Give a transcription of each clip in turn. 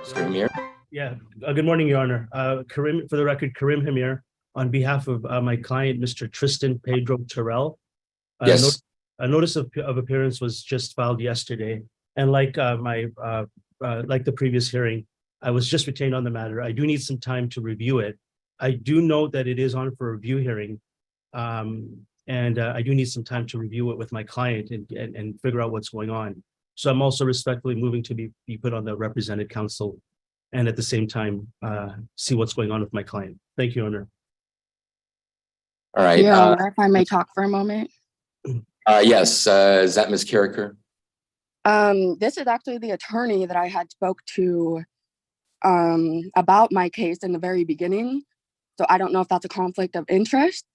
Mr. Hamir. Yeah, good morning, Your Honor. Karim, for the record, Karim Hamir, on behalf of my client, Mr. Tristan Pedro Terrell. Yes. A notice of appearance was just filed yesterday, and like like the previous hearing, I was just retained on the matter. I do need some time to review it. I do note that it is on for a review hearing, and I do need some time to review it with my client and figure out what's going on. So I'm also respectfully moving to be put on the represented counsel, and at the same time, see what's going on with my client. Thank you, Your Honor. All right. Yeah, if I may talk for a moment. Yes. Is that Ms. Carricker? This is actually the attorney that I had spoke to about my case in the very beginning. So I don't know if that's a conflict of interest.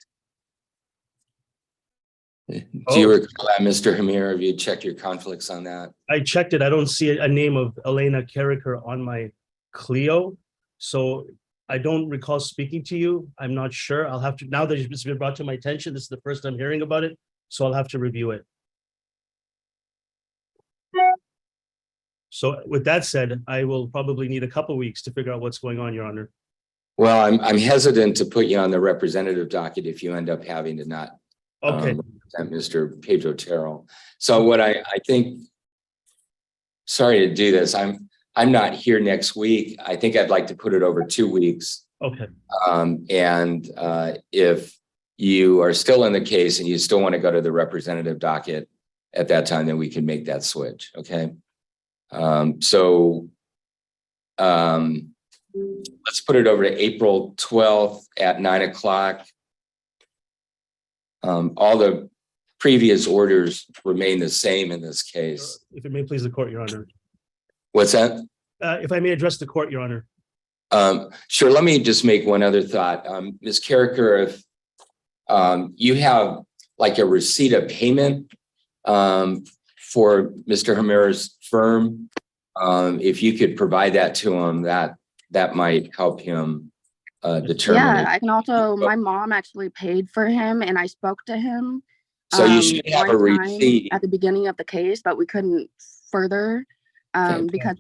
Do you recall that, Mr. Hamir? Have you checked your conflicts on that? I checked it. I don't see a name of Elena Carricker on my Clio. So I don't recall speaking to you. I'm not sure. I'll have to, now that it's been brought to my attention, this is the first time hearing about it. So I'll have to review it. So with that said, I will probably need a couple of weeks to figure out what's going on, Your Honor. Well, I'm hesitant to put you on the representative docket if you end up having to not represent Mr. Pedro Terrell. So what I think, sorry to do this, I'm not here next week. I think I'd like to put it over 2 weeks. Okay. If you are still in the case and you still want to go to the representative docket at that time, then we can make that switch. Okay. Let's put it over to April 12th at 9 o'clock. All the previous orders remain the same in this case. If it may please the court, Your Honor. What's that? If I may address the court, Your Honor. Sure. Let me just make one other thought. Ms. Carricker, if you have like a receipt of payment for Mr. Hamir's firm, if you could provide that to him, that might help him determine. Yeah, I can also, my mom actually paid for him and I spoke to him. So you should have a receipt at the beginning of the case, but we couldn't further because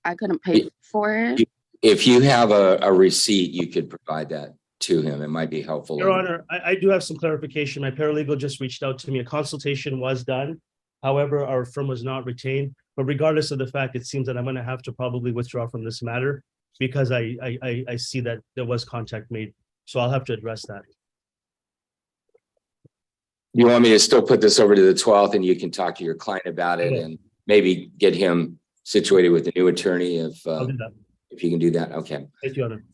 I couldn't pay for it. If you have a receipt, you could provide that to him. It might be helpful. Your Honor, I do have some clarification. My paralegal just reached out to me. A consultation was done. However, our firm was not retained. But regardless of the fact, it seems that I'm going to have to probably withdraw from this matter because I see that there was contact made. So I'll have to address that. You want me to still put this over to the 12th and you can talk to your client about it and maybe get him situated with a new attorney if you can do that. Okay. Thank you, Your Honor.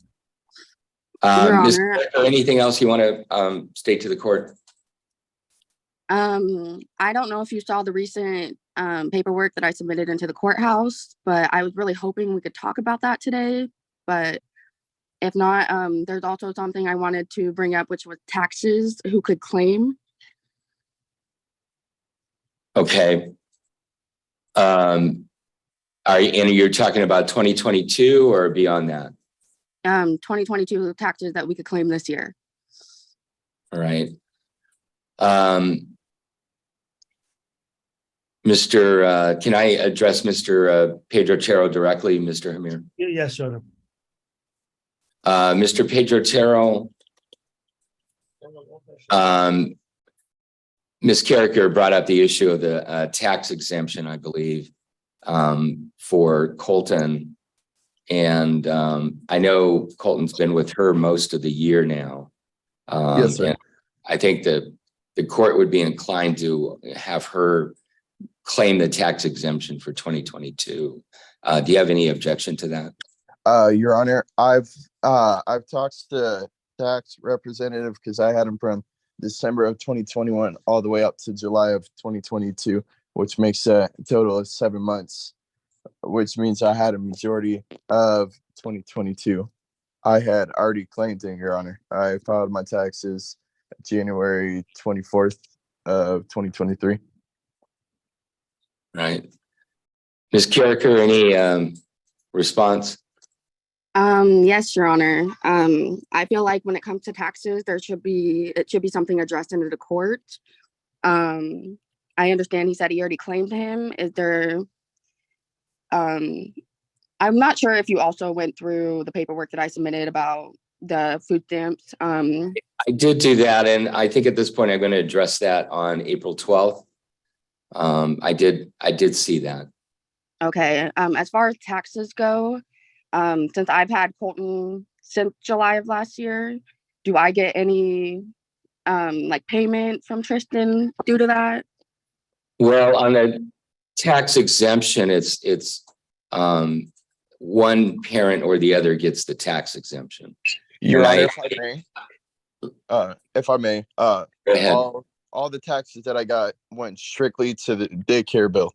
Your Honor, anything else you want to state to the court? I don't know if you saw the recent paperwork that I submitted into the courthouse, but I was really hoping we could talk about that today. But if not, there's also something I wanted to bring up, which was taxes, who could claim. Okay. You're talking about 2022 or beyond that? 2022 taxes that we could claim this year. All right. Can I address Mr. Pedro Terrell directly, Mr. Hamir? Yes, Your Honor. Mr. Pedro Terrell, Ms. Carricker brought up the issue of the tax exemption, I believe, for Colton. And I know Colton's been with her most of the year now. Yes, sir. And I think that the court would be inclined to have her claim the tax exemption for 2022. Do you have any objection to that? Your Honor, I've talked to tax representative because I had him from December of 2021 all the way up to July of 2022, which makes a total of 7 months, which means I had a majority of 2022. I had already claimed it, Your Honor. I filed my taxes January 24th of 2023. Right. Ms. Carricker, any response? Yes, Your Honor. I feel like when it comes to taxes, it should be something addressed into the court. I understand he said he already claimed him. Is there I'm not sure if you also went through the paperwork that I submitted about the food stamps. I did do that, and I think at this point I'm going to address that on April 12th. I did see that. Okay. As far as taxes go, since I've had Colton since July of last year, do I get any like payment from Tristan due to that? Well, on the tax exemption, it's one parent or the other gets the tax exemption. Your And Honor, if I may, Go ahead. all the taxes that I got went strictly to the daycare bill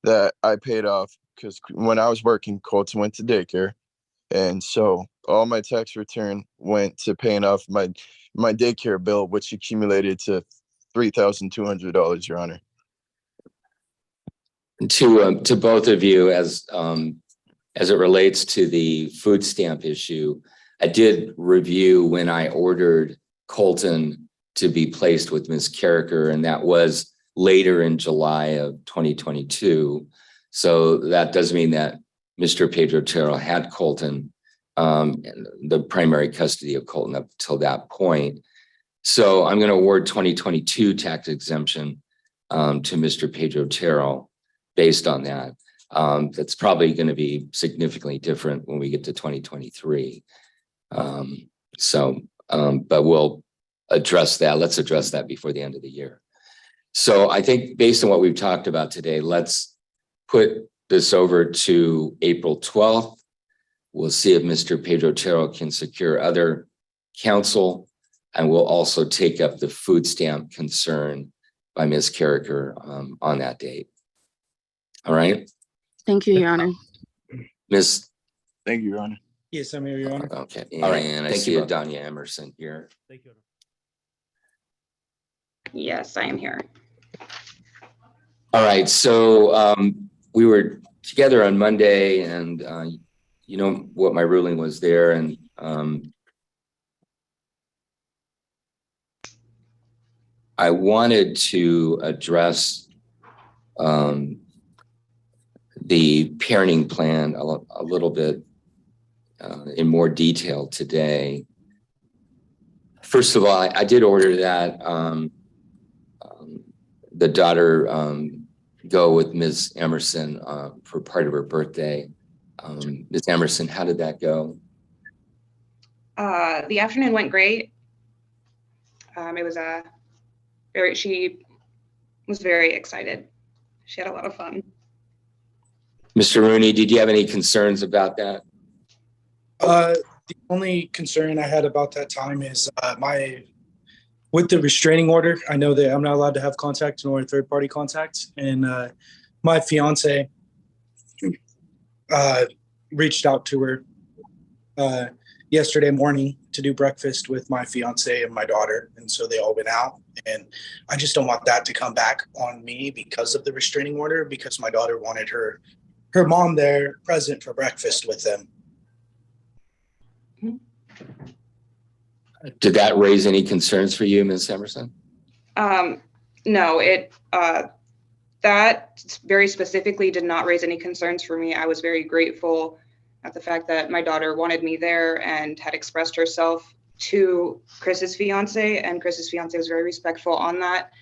that I paid off because when I was working, Colton went to daycare. And so all my tax return went to paying off my daycare bill, which accumulated to $3,200, Your Honor. To both of you, as it relates to the food stamp issue, I did review when I ordered Colton to be placed with Ms. Carricker, and that was later in July of 2022. So that does mean that Mr. Pedro Terrell had Colton, the primary custody of Colton up till that point. So I'm going to award 2022 tax exemption to Mr. Pedro Terrell based on that. That's probably going to be significantly different when we get to 2023. But we'll address that. Let's address that before the end of the year. So I think based on what we've talked about today, let's put this over to April 12th. We'll see if Mr. Pedro Terrell can secure other counsel, and we'll also take up the food stamp concern by Ms. Carricker on that date. All right. Thank you, Your Honor. Ms. Thank you, Your Honor. Yes, I'm here, Your Honor. Okay. All right. And I Thank see you, Adonia Emerson here. Thank you. Yes, I am here. All right. So we were together on Monday, and you know what my ruling was there. And I wanted to address the parenting plan a little bit in more detail today. First of all, I did order that the daughter go with Ms. Emerson for part of her birthday. Ms. Emerson, how did that go? The afternoon went great. It was she was very excited. She had a lot of fun. Mr. Rooney, did you have any concerns about that? The only concern I had about that time is with the restraining order, I know that I'm not allowed to have contact nor third-party contact, and my fiance reached out to her yesterday morning to do breakfast with my fiance and my daughter, and so they all went out, and I just don't want that to come back on me because of the restraining order, because my daughter wanted her mom there present for breakfast with them. Did that raise any concerns for you, Ms. Emerson? No, that very specifically did not raise any concerns for me. I was very grateful at the fact that my daughter wanted me there and had expressed herself to Chris's fiance, and Chris's fiance was very respectful on that.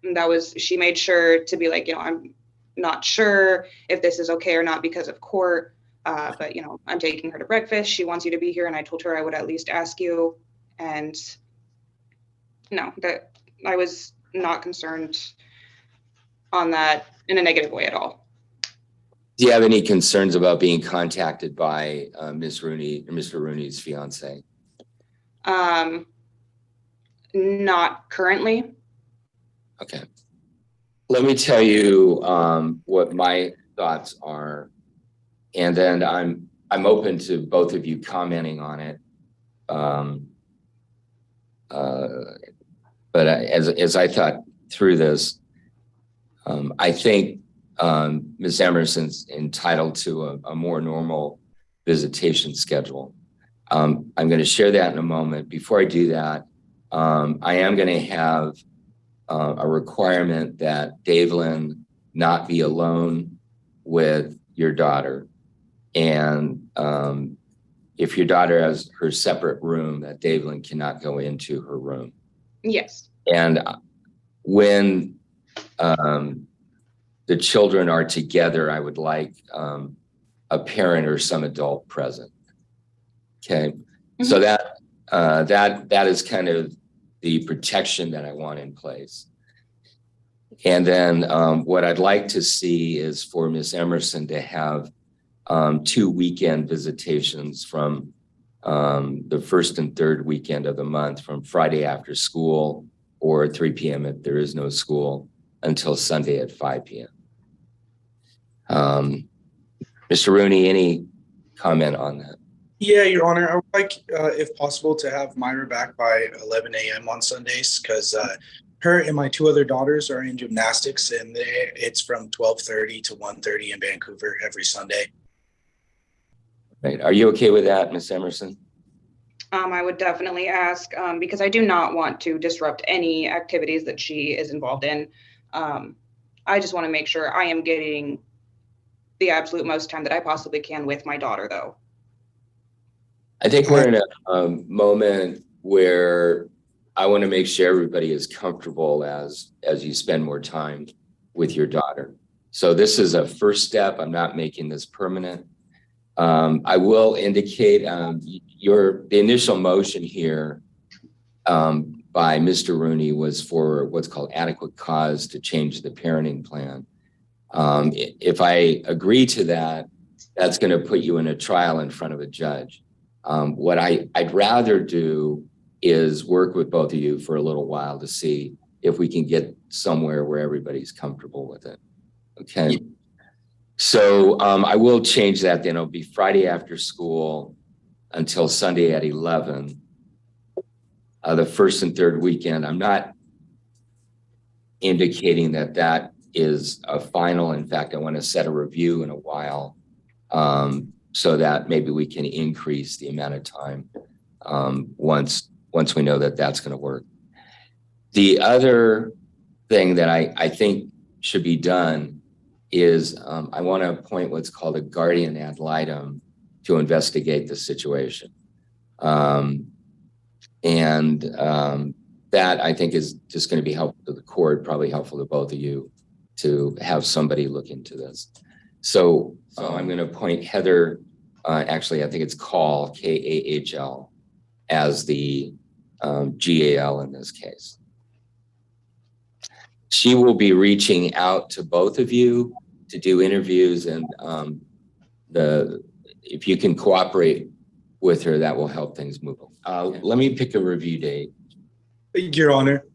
And she made sure to be like, I'm not sure if this is okay or not because of court, but I'm taking her to breakfast. She wants you to be here, and I told her I would at least ask you. And no, that I was not concerned on that in a negative way at all. Do you have any concerns about being contacted by Ms. Rooney or Mr. Rooney's fiance? Not currently. Okay. Let me tell you what my thoughts are, and then I'm open to both of you commenting on it. But as I thought through this, I think Ms. Emerson's entitled to a more normal visitation schedule. I'm going to share that in a moment. Before I do that, I am going to have a requirement that Davelin not be alone with your daughter. And if your daughter has her separate room, that Davelin cannot go into her room. Yes. And when the children are together, I would like a parent or some adult present. Okay, so that is kind of the protection that I want in place. And then what I'd like to see is for Miss Emerson to have 2 weekend visitations from the first and third weekend of the month, from Friday after school or 3 p.m. if there is no school until Sunday at 5 p.m. Mr. Rooney, any comment on that? Yeah, Your Honor, I would like, if possible, to have Myra back by 11 a.m. on Sundays, because her and my 2 other daughters are in gymnastics, and it's from 12:30 to 1:30 in Vancouver every Sunday. Right. Are you okay with that, Miss Emerson? I would definitely ask, because I do not want to disrupt any activities that she is involved in. I just want to make sure I am getting the absolute most time that I possibly can with my daughter, though. I think we're in a moment where I want to make sure everybody is comfortable as you spend more time with your daughter. So this is a first step. I'm not making this permanent. I will indicate the initial motion here by Mr. Rooney was for what's called adequate cause to change the parenting plan. If I agree to that, that's going to put you in a trial in front of a judge. What I'd rather do is work with both of you for a little while to see if we can get somewhere where everybody's comfortable with it. Okay. So I will change that. Then it'll be Friday after school until Sunday at 11. The first and third weekend. I'm not indicating that that is a final. In fact, I want to set a review in a while so that maybe we can increase the amount of time once we know that that's going to work. The other thing that I think should be done is I want to appoint what's called a guardian ad litem to investigate the situation. That I think is just going to be helpful to the court, probably helpful to both of you to have somebody look into this. So I'm going to appoint Heather, actually I think it's Kahl, as the GAL in this case. She will be reaching out to both of you to do interviews, and if you can cooperate with her, that will help things move. Let me pick a review date. Your Honor.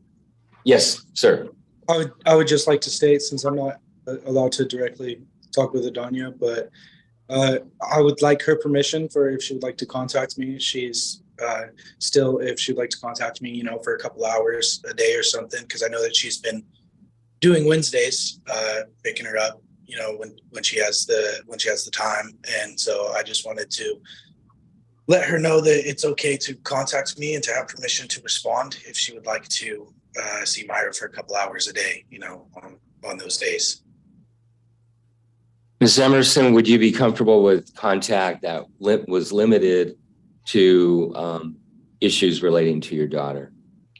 Yes, sir. I would just like to state, since I'm not allowed to directly talk with Adanya, but I would like her permission for if she would like to contact me. She's still, if she'd like to contact me, for a couple hours a day or something, because I know that she's been doing Wednesdays, picking her up, when she has the time. And so I just wanted to let her know that it's okay to contact me and to have permission to respond if she would like to see Myra for a couple hours a day, on those days. Ms. Emerson, would you be comfortable with contact that was limited to issues relating to your daughter?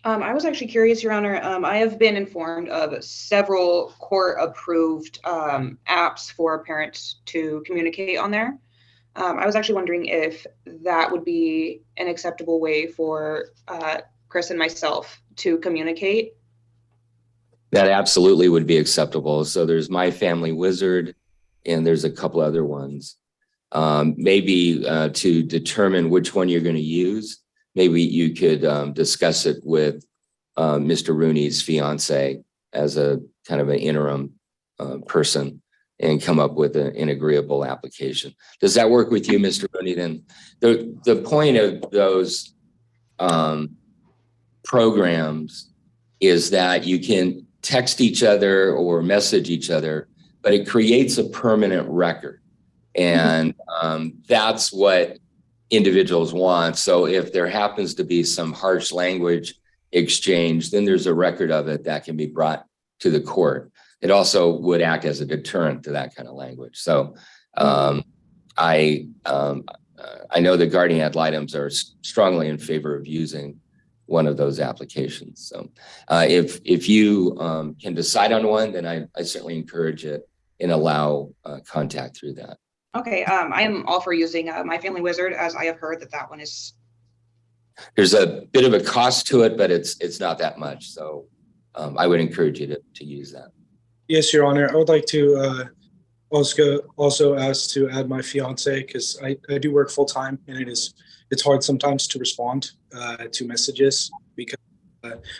I was actually curious, Your Honor. I have been informed of several court-approved apps for parents to communicate on there. I was actually wondering if that would be an acceptable way for Chris and myself to communicate. That absolutely would be acceptable. So there's My Family Wizard, and there's a couple other ones. Maybe to determine which one you're going to use, maybe you could discuss it with Mr. Rooney's fiance as a kind of an interim person and come up with an agreeable application. Does that work with you, Mr. Rooney? Then the point of those programs is that you can text each other or message each other, but it creates a permanent record. And that's what individuals want. So if there happens to be some harsh language exchange, then there's a record of it that can be brought to the court. It also would act as a deterrent to that kind of language. So I know the guardian ad litems are strongly in favor of using one of those applications. So if you can decide on one, then I certainly encourage it and allow contact through that. Okay, I am all for using My Family Wizard, as I have heard that one is. There's a bit of a cost to it, but it's not that much. So I would encourage you to use that. Yes, Your Honor. I would like to also ask to add my fiance, because I do work full time, and it's hard sometimes to respond to messages because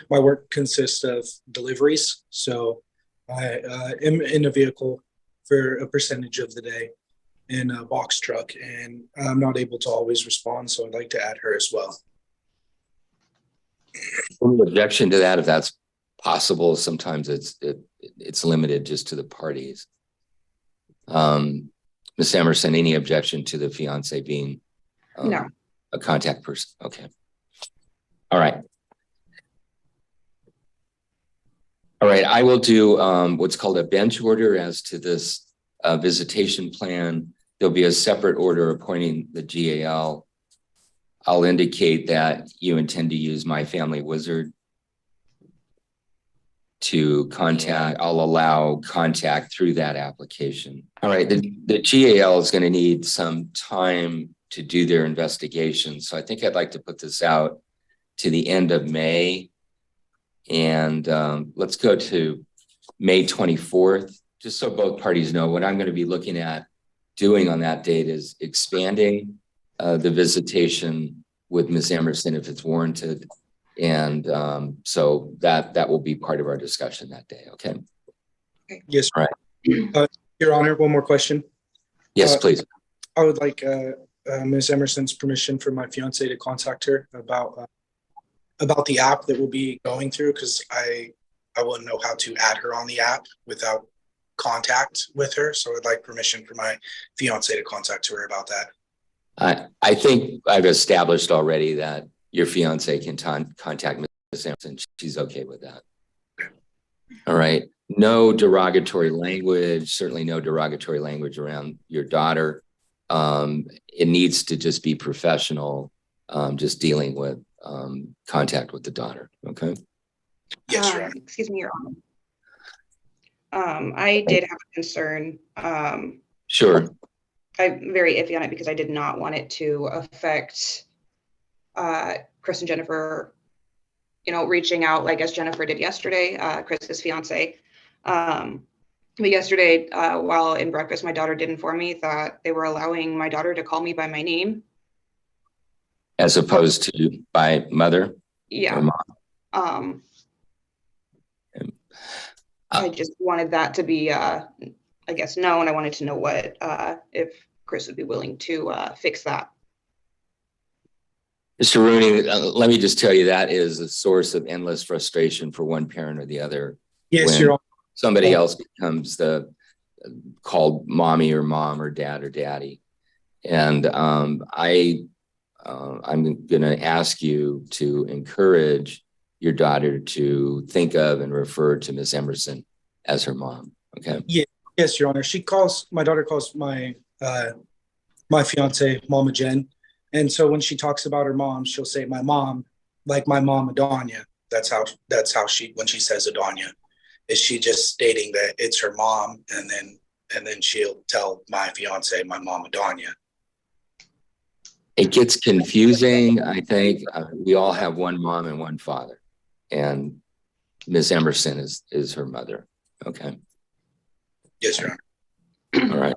my work consists of deliveries. So I am in a vehicle for a percentage of the day in a box truck, and I'm not able to always respond. So I'd like to add her as well. Any objection to that? If that's possible, sometimes it's limited just to the parties. Ms. Emerson, any objection to the fiance being No. a contact person? Okay. All right. All right. I will do what's called a bench order as to this visitation plan. There'll be a separate order appointing the GAL. I'll indicate that you intend to use My Family Wizard to contact. I'll allow contact through that application. All right. The GAL is going to need some time to do their investigation. So I think I'd like to put this out to the end of May. And let's go to May 24th, just so both parties know what I'm going to be looking at doing on that date is expanding the visitation with Ms. Emerson if it's warranted. And so that will be part of our discussion that day. Okay. Yes. All right. Your Honor, one more question. Yes, please. I would like Ms. Emerson's permission for my fiance to contact her about the app that we'll be going through, because I wouldn't know how to add her on the app without contact with her. So I'd like permission for my fiance to contact her about that. I think I've established already that your fiance can contact Ms. Emerson. She's okay with that. All right. No derogatory language, certainly no derogatory language around your daughter. It needs to just be professional, just dealing with contact with the daughter. Okay. Yes, Your Honor. Excuse me, Your Honor. I did have a concern. Sure. I'm very iffy on it because I did not want it to affect Chris and Jennifer, reaching out like as Jennifer did yesterday, Chris's fiance. But yesterday, while in breakfast, my daughter did inform me that they were allowing my daughter to call me by my name. As opposed to by mother? Yeah. Or mom? I just wanted that to be, I guess, known. I wanted to know what, if Chris would be willing to fix that. Mr. Rooney, let me just tell you that is a source of endless frustration for one parent or the other. Yes, Your Honor. Somebody else becomes called mommy or mom or dad or daddy. And I'm going to ask you to encourage your daughter to think of and refer to Ms. Emerson as her mom. Okay. Yeah. Yes, Your Honor. My daughter calls my fiance Mama Jen. And so when she talks about her mom, she'll say my mom, like my mom, Adonia. That's how when she says Adonia, is she just stating that it's her mom, and then she'll tell my fiance, my mom, Adonia. It gets confusing. I think we all have one mom and one father, and Ms. Emerson is her mother. Okay. Yes, Your Honor. All right.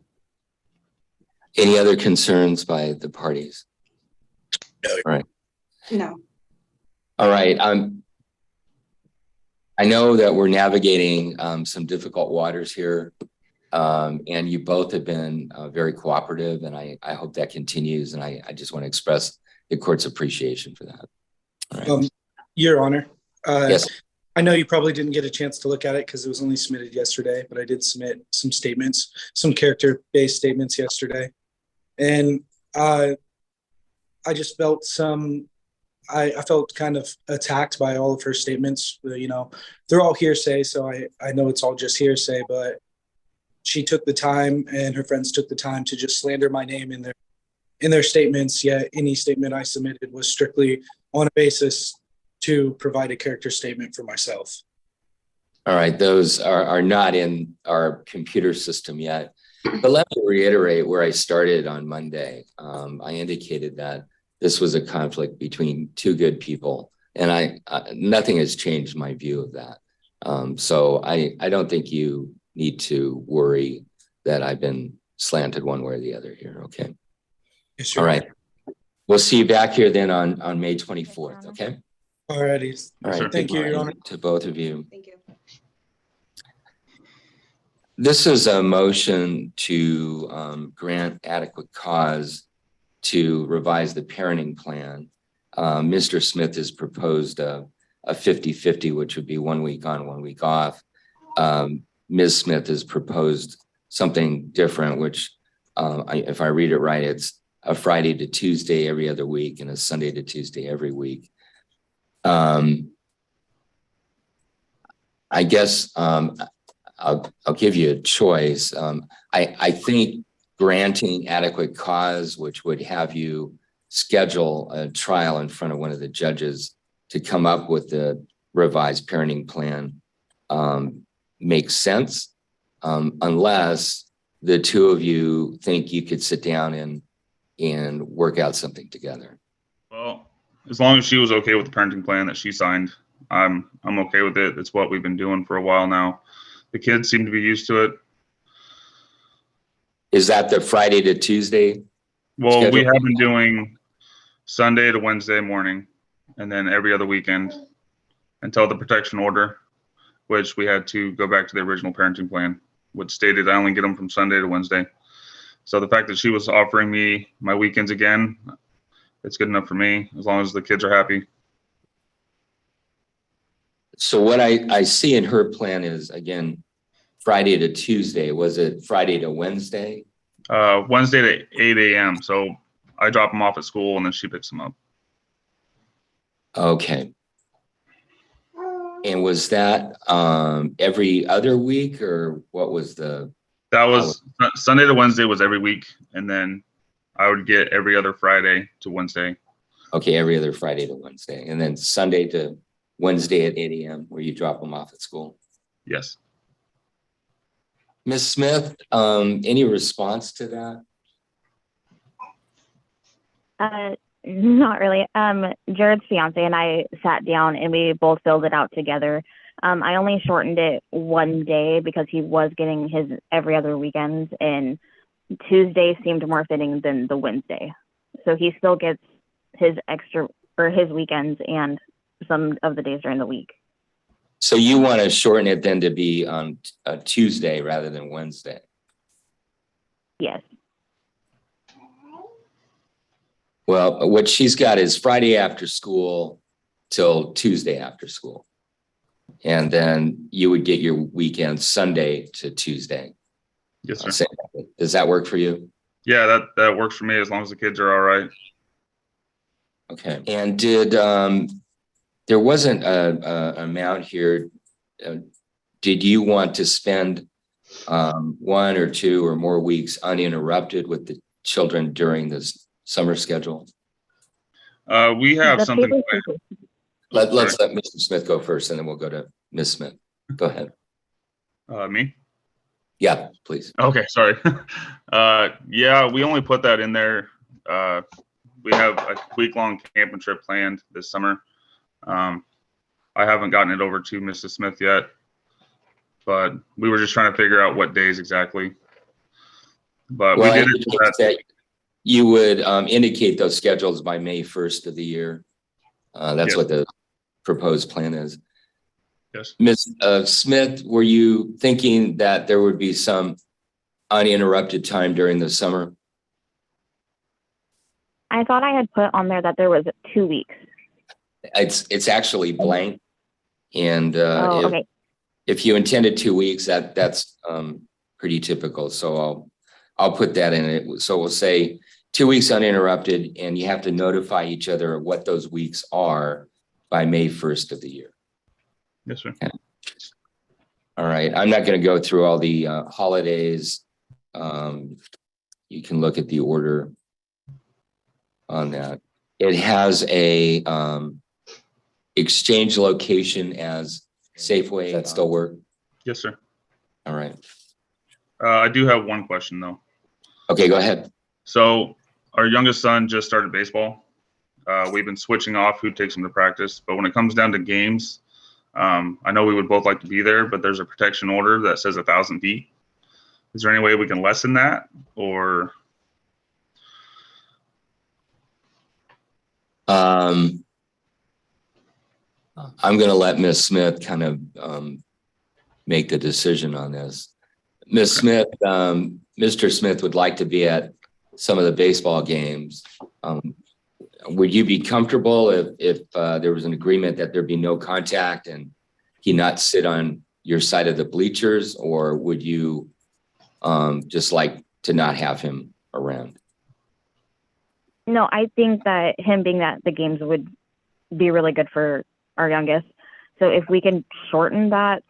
Any other concerns by the parties? No. All right. No. All right. I know that we're navigating some difficult waters here, and you both have been very cooperative, and I hope that continues. And I just want to express the court's appreciation for that. All right. Your Honor. Yes. I know you probably didn't get a chance to look at it because it was only submitted yesterday, but I did submit some statements, some character-based statements yesterday. And I just felt I felt kind of attacked by all of her statements. They're all hearsay, so I know it's all just hearsay, but she took the time and her friends took the time to just slander my name in their statements, yet any statement I submitted was strictly on a basis to provide a character statement for myself. All right, those are not in our computer system yet. But let me reiterate where I started on Monday. I indicated that this was a conflict between two good people, and nothing has changed my view of that. So I don't think you need to worry that I've been slanted one way or the other here. Okay. Yes, All right. We'll see you back here then on May 24th. Okay. All righty. All right. Thank you, Your Honor. To both of you. Thank you. This is a motion to grant adequate cause to revise the parenting plan. Mr. Smith has proposed a 50-50, which would be 1 week on, 1 week off. Ms. Smith has proposed something different, which if I read it right, it's a Friday to Tuesday every other week and a Sunday to Tuesday every week. I guess I'll give you a choice. I think granting adequate cause, which would have you schedule a trial in front of one of the judges to come up with the revised parenting plan, makes sense, unless the two of you think you could sit down and work out something together. Well, as long as she was okay with the parenting plan that she signed, I'm okay with it. It's what we've been doing for a while now. The kids seem to be used to it. Is that the Friday to Tuesday? Well, schedule? we have been doing Sunday to Wednesday morning and then every other weekend until the protection order, which we had to go back to the original parenting plan, which stated I only get them from Sunday to Wednesday. So the fact that she was offering me my weekends again, it's good enough for me as long as the kids are happy. So what I see in her plan is, again, Friday to Tuesday. Was it Friday to Wednesday? Wednesday to 8 a.m. So I drop them off at school and then she picks them up. Okay. And was that every other week, or what was the? That was Sunday to Wednesday was every week. And then I would get every other Friday to Wednesday. Okay, every other Friday to Wednesday. And then Sunday to Wednesday at 8 a.m. where you drop them off at school. Yes. Ms. Smith, any response to that? Not really. Jared's fiance and I sat down and we both filled it out together. I only shortened it 1 day because he was getting his every other weekends, and Tuesday seemed more fitting than the Wednesday. So he still gets his extra or his weekends and some of the days during the week. So you want to shorten it then to be on a Tuesday rather than Wednesday? Yes. Well, what she's got is Friday after school till Tuesday after school. And then you would get your weekend Sunday to Tuesday. Yes, sir. Does that work for you? Yeah, that works for me as long as the kids are all right. Okay. And there wasn't a amount here. Did you want to spend 1 or 2 or more weeks uninterrupted with the children during this summer schedule? We have something planned. Let's let Mr. Smith go first, and then we'll go to Ms. Smith. Go ahead. Me? Yeah, please. Okay, sorry. Yeah, we only put that in there. We have a week-long camping trip planned this summer. I haven't gotten it over to Mrs. Smith yet, but we were just trying to figure out what days exactly. But well, we did it. That you would indicate those schedules by May 1st of the year. That's Yes. what the proposed plan is. Yes. Ms. Smith, were you thinking that there would be some uninterrupted time during the summer? I thought I had put on there that there was 2 weeks. It's actually blank. And Okay. if you intended 2 weeks, that's pretty typical. So I'll put that in it. So we'll say 2 weeks uninterrupted, and you have to notify each other of what those weeks are by May 1st of the year. Yes, sir. Okay. All right, I'm not going to go through all the holidays. You can look at the order on that. It has a exchange location as Safeway. Does that still work? Yes, sir. All right. I do have one question though. Okay, go ahead. So our youngest son just started baseball. We've been switching off who takes him to practice, but when it comes down to games, I know we would both like to be there, but there's a protection order that says 1,000 feet. Is there any way we can lessen that, or? I'm going to let Ms. Smith kind of make the decision on this. Ms. Smith, Mr. Smith would like to be at some of the baseball games. Would you be comfortable if there was an agreement that there be no contact and he not sit on your side of the bleachers, or would you just like to not have him around? No, I think that him being at the games would be really good for our youngest. So if we can shorten that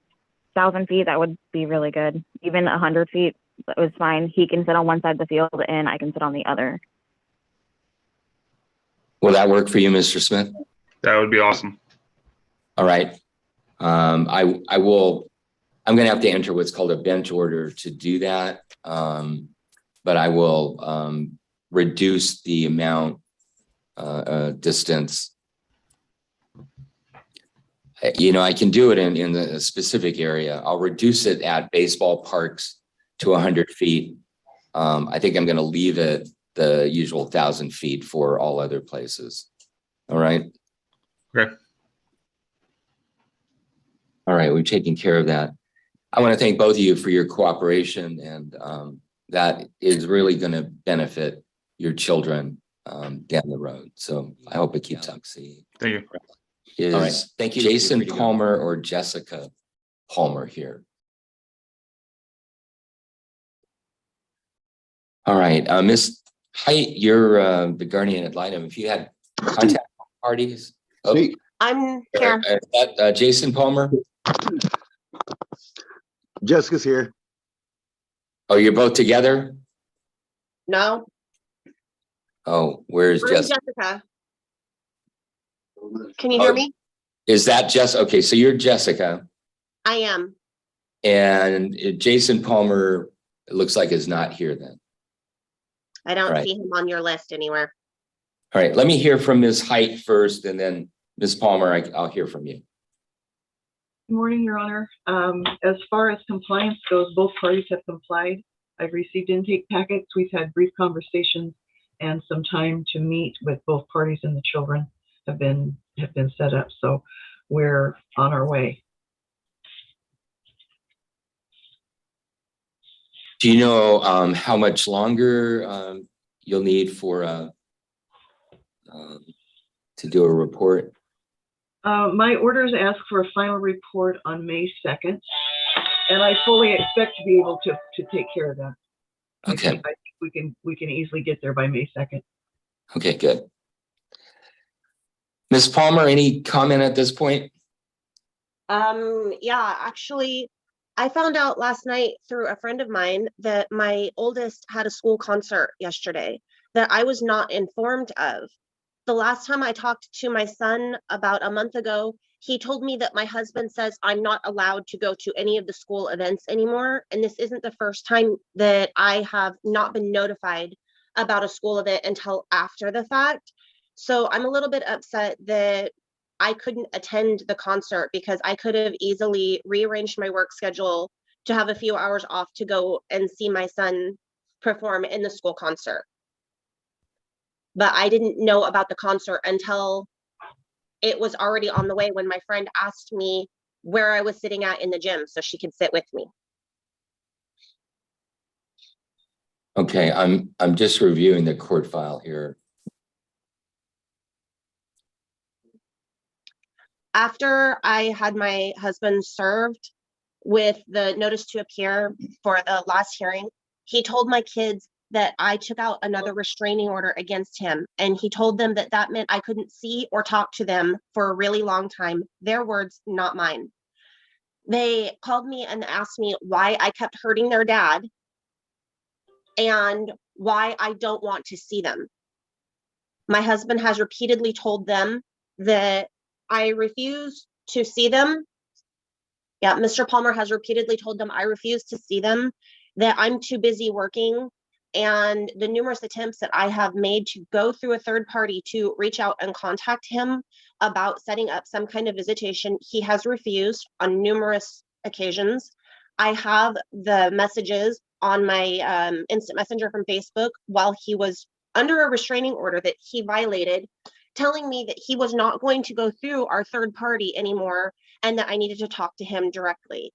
1,000 feet, that would be really good. Even 100 feet, that was fine. He can sit on one side of the field and I can sit on the other. Will that work for you, Mr. Smith? That would be awesome. All right. I'm going to have to enter what's called a bench order to do that. But I will reduce the amount distance. I can do it in a specific area. I'll reduce it at baseball parks to 100 feet. I think I'm going to leave it the usual 1,000 feet for all other places. All right. Okay. All right. We've taken care of that. I want to thank both of you for your cooperation, and that is really going to benefit your children down the road. So I hope it keeps up. Thank you. Is All right. Thank you. Jason Palmer or Jessica Palmer here? All right, Miss Height, you're the guardian ad litem. If you had contact parties, I'm here. Jason Palmer. Jessica's here. Oh, you're both together. No, Oh, where's where's Jessica? Jessica? Can you hear me? Is that Jess? Okay, so you're Jessica, I am. and Jason Palmer, it looks like, is not here then. I don't Right. see him on your list anywhere. All right, let me hear from Ms. Height first, and then Ms. Palmer, I'll hear from you. Good morning, Your Honor. As far as compliance goes, both parties have complied. I've received intake packets. We've had brief conversations and some time to meet with both parties, and the children have been set up. So we're on our way. Do you know how much longer you'll need for to do a report? My orders ask for a final report on May 2nd, and I fully expect to be able to take care of that. Okay. I think we can easily get there by May 2nd. Okay, good. Ms. Palmer, any comment at this point? Yeah, actually, I found out last night through a friend of mine that my oldest had a school concert yesterday that I was not informed of. The last time I talked to my son about a month ago, he told me that my husband says I'm not allowed to go to any of the school events anymore. And this isn't the first time that I have not been notified about a school event until after the fact. So I'm a little bit upset that I couldn't attend the concert, because I could have easily rearranged my work schedule to have a few hours off to go and see my son perform in the school concert. But I didn't know about the concert until it was already on the way, when my friend asked me where I was sitting at in the gym so she could sit with me. Okay, I'm just reviewing the court file here. After I had my husband served with the notice to appear for the last hearing, he told my kids that I took out another restraining order against him. And he told them that that meant I couldn't see or talk to them for a really long time. Their words, not mine. They called me and asked me why I kept hurting their dad and why I don't want to see them. My husband has repeatedly told them that I refuse to see them. Yeah, Mr. Palmer has repeatedly told them I refuse to see them, that I'm too busy working, and the numerous attempts that I have made to go through a third party to reach out and contact him about setting up some kind of visitation, he has refused on numerous occasions. I have the messages on my instant messenger from Facebook while he was under a restraining order that he violated, telling me that he was not going to go through our third party anymore and that I needed to talk to him directly.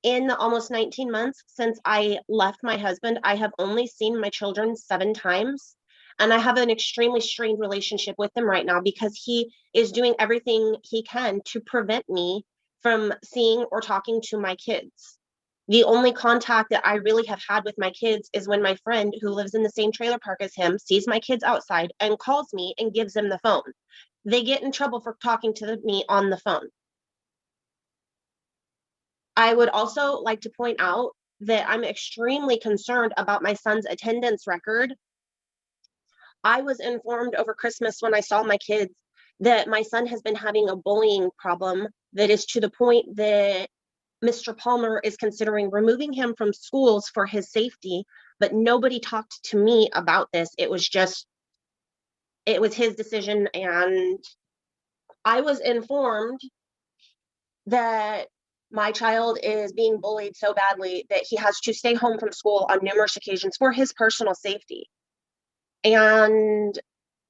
In the almost 19 months since I left my husband, I have only seen my children 7 times. And I have an extremely strained relationship with him right now because he is doing everything he can to prevent me from seeing or talking to my kids. The only contact that I really have had with my kids is when my friend who lives in the same trailer park as him sees my kids outside and calls me and gives them the phone. They get in trouble for talking to me on the phone. I would also like to point out that I'm extremely concerned about my son's attendance record. I was informed over Christmas when I saw my kids that my son has been having a bullying problem that is to the point that Mr. Palmer is considering removing him from schools for his safety, but nobody talked to me about this. It was his decision, and I was informed that my child is being bullied so badly that he has to stay home from school on numerous occasions for his personal safety. And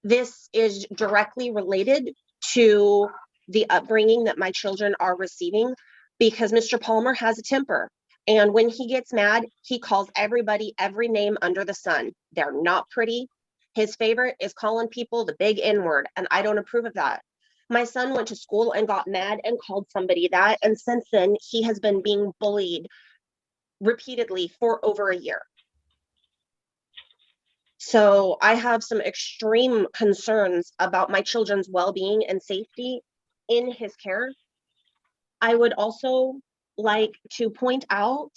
this is directly related to the upbringing that my children are receiving, because Mr. Palmer has a temper. And when he gets mad, he calls everybody every name under the sun. They're not pretty. His favorite is calling people the big N word, and I don't approve of that. My son went to school and got mad and called somebody that, and since then he has been being bullied repeatedly for over a year. So I have some extreme concerns about my children's well-being and safety in his care. I would also like to point out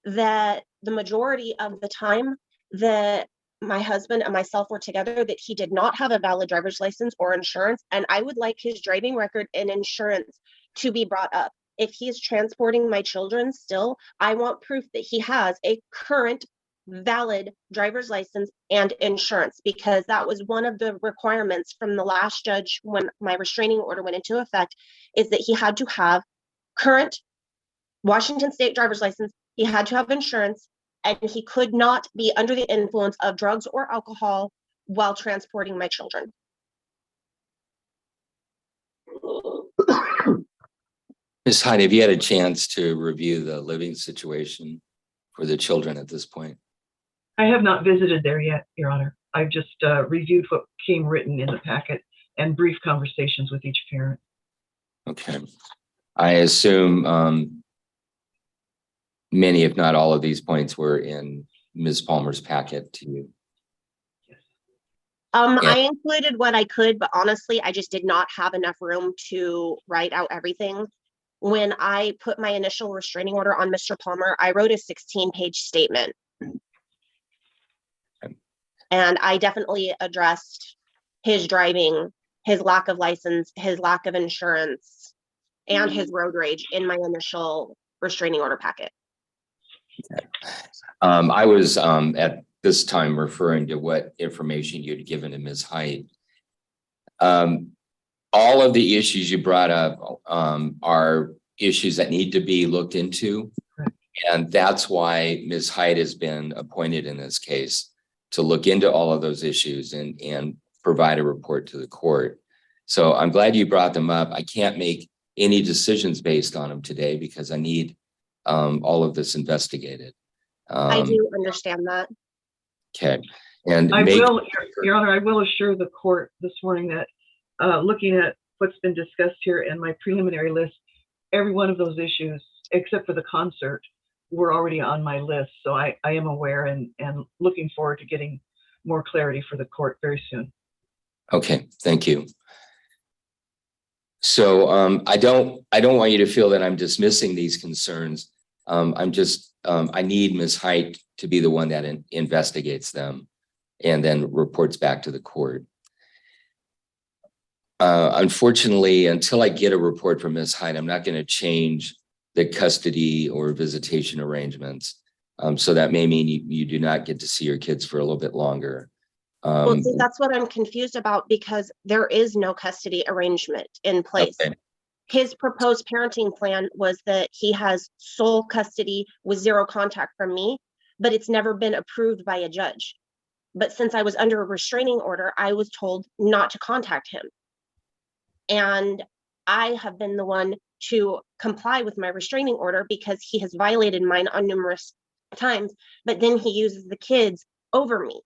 that the majority of the time that my husband and myself were together, that he did not have a valid driver's license or insurance, and I would like his driving record and insurance to be brought up. If he is transporting my children still, I want proof that he has a current valid driver's license and insurance, because that was one of the requirements from the last judge when my restraining order went into effect, is that he had to have current Washington state driver's license, he had to have insurance, and he could not be under the influence of drugs or alcohol while transporting my children. Ms. Hyde, have you had a chance to review the living situation for the children at this point? I have not visited there yet, Your Honor. I've just reviewed what came written in the packet and brief conversations with each parent. Okay. I assume many, if not all of these points were in Ms. Palmer's packet to you. I included what I could, but honestly, I just did not have enough room to write out everything. When I put my initial restraining order on Mr. Palmer, I wrote a 16-page statement. And I definitely addressed his driving, his lack of license, his lack of insurance, and his road rage in my initial restraining order packet. Okay. I was at this time referring to what information you'd given to Ms. Hyde. All of the issues you brought up are issues that need to be looked into. And that's why Ms. Hyde has been appointed in this case, to look into all of those issues and provide a report to the court. So I'm glad you brought them up. I can't make any decisions based on them today because I need all of this investigated. I do understand that. Okay. And Your Honor, I will assure the court this morning that looking at what's been discussed here and my preliminary list, every one of those issues, except for the concert, were already on my list. So I am aware and looking forward to getting more clarity for the court very soon. Okay, thank you. So I don't want you to feel that I'm dismissing these concerns. I need Ms. Height to be the one that investigates them and then reports back to the court. Unfortunately, until I get a report from Ms. Height, I'm not going to change the custody or visitation arrangements. So that may mean you do not get to see your kids for a little bit longer. Well, see, that's what I'm confused about, because there is no custody arrangement in place. Okay. His proposed parenting plan was that he has sole custody with zero contact from me, but it's never been approved by a judge. But since I was under a restraining order, I was told not to contact him. And I have been the one to comply with my restraining order because he has violated mine on numerous times, but then he uses the kids over me.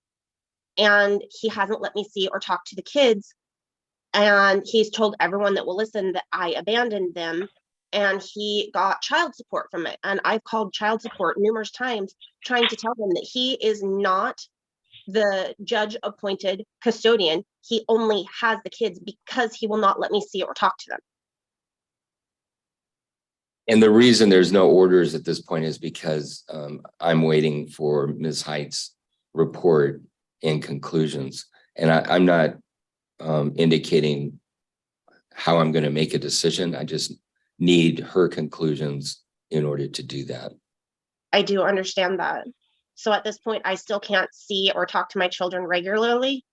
And he hasn't let me see or talk to the kids. And he's told everyone that will listen that I abandoned them. And he got child support from it. And I've called child support numerous times trying to tell them that he is not the judge appointed custodian. He only has the kids because he will not let me see or talk to them. And the reason there's no orders at this point is because I'm waiting for Ms. Height's report and conclusions. And I'm not indicating how I'm going to make a decision. I just need her conclusions in order to do that. I do understand that. So at this point, I still can't see or talk to my children regularly.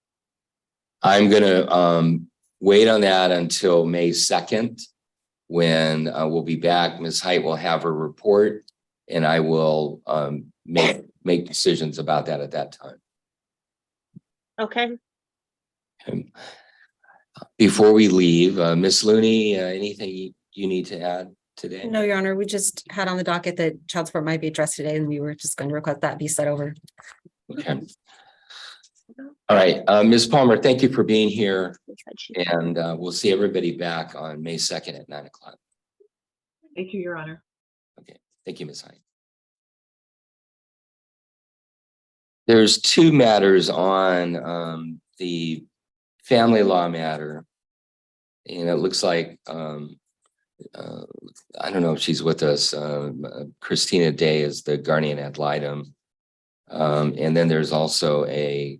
I'm going to wait on that until May 2nd, when we'll be back. Ms. Height will have her report, and I will make decisions about that at that time. Okay. Before we leave, Ms. Looney, anything you need to add today? No, Your Honor, we just had on the docket that child support might be addressed today, and we were just going to request that be set over. Okay. All right, Ms. Palmer, thank you for being here, and we'll see everybody back on May 2nd at 9 o'clock. Thank you, Your Honor. Okay, thank you, Ms. Height. There's two matters on the family law matter, and it looks like I don't know if she's with us. Christina Day is the guardian ad litem, and then there's also a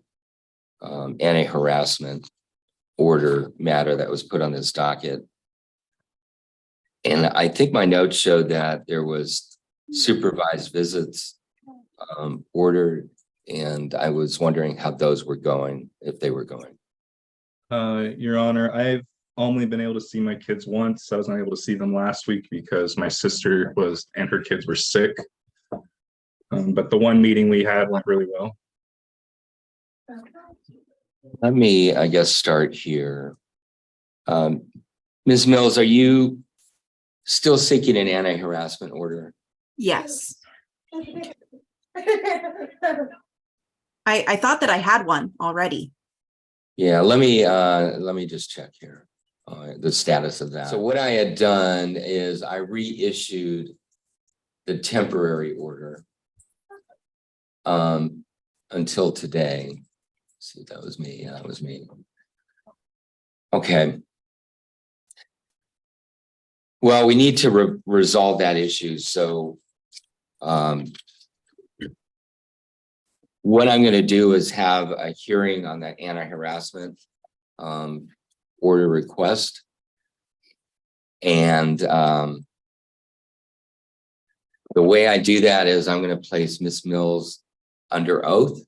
anti-harassment order matter that was put on this docket. And I think my notes showed that there was supervised visits ordered, and I was wondering how those were going, if they were going. Your Honor, I've only been able to see my kids once. I was not able to see them last week because my sister and her kids were sick. But the one meeting we had went really well. Let me, I guess, start here. Ms. Mills, are you still seeking an anti-harassment order? Yes. I thought that I had one already. Yeah, let me just check here the status of that. So what I had done is I reissued the temporary order until today. Let's see, that was me. Yeah, that was me. Okay. Well, we need to resolve that issue. So what I'm going to do is have a hearing on the anti-harassment order request. And the way I do that is I'm going to place Ms. Mills under oath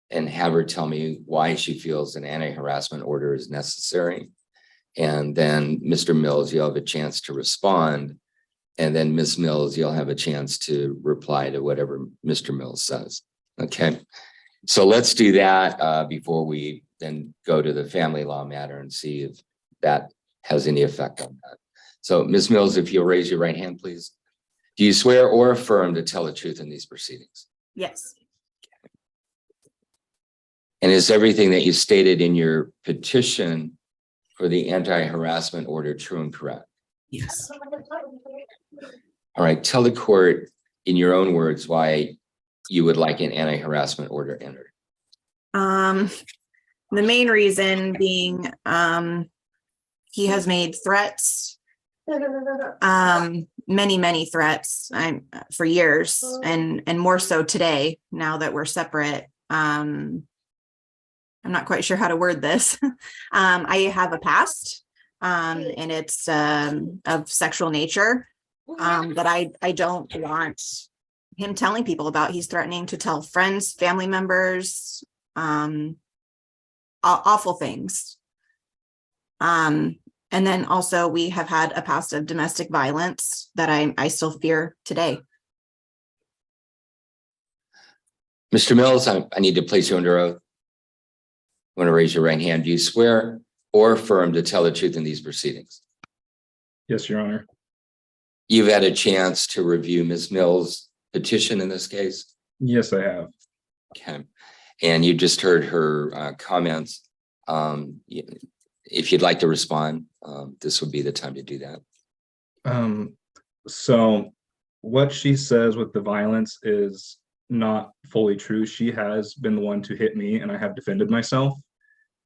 and have her tell me why she feels an anti-harassment order is necessary. And then Mr. Mills, you'll have a chance to respond. And then Ms. Mills, you'll have a chance to reply to whatever Mr. Mills says. Okay. So let's do that before we then go to the family law matter and see if that has any effect on that. So Ms. Mills, if you'll raise your right hand, please. Do you swear or affirm to tell the truth in these proceedings? Yes. And is everything that you stated in your petition for the anti-harassment order true and correct? Yes. All right, tell the court in your own words why you would like an anti-harassment order entered. The main reason being, he has made threats, many threats, for years, and more so today, now that we're separate. I'm not quite sure how to word this. I have a past, and it's of sexual nature, that I don't want him telling people about. He's threatening to tell friends, family members, awful things. And then also we have had a past of domestic violence that I still fear today. Mr. Mills, I need to place you under oath. I want to raise your right hand. Do you swear or affirm to tell the truth in these proceedings? Yes, Your Honor. You've had a chance to review Ms. Mills' petition in this case? Yes, I have. Okay. And you just heard her comments. If you'd like to respond, this would be the time to do that. So what she says with the violence is not fully true. She has been the one to hit me, and I have defended myself.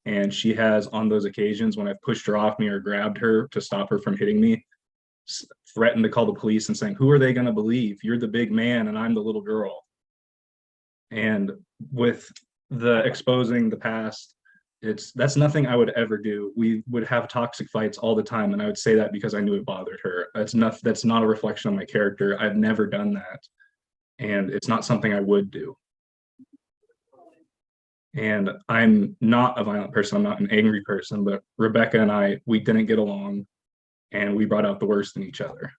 And she has, on those occasions when I've pushed her off me or grabbed her to stop her from hitting me, threatened to call the police and saying, who are they going to believe? You're the big man and I'm the little girl. And with the exposing the past, that's nothing I would ever do. We would have toxic fights all the time, and I would say that because I knew it bothered her. That's not a reflection on my character. I've never done that, and it's not something I would do. And I'm not a violent person. I'm not an angry person, but Rebecca and we didn't get along, and we brought out the worst in each other.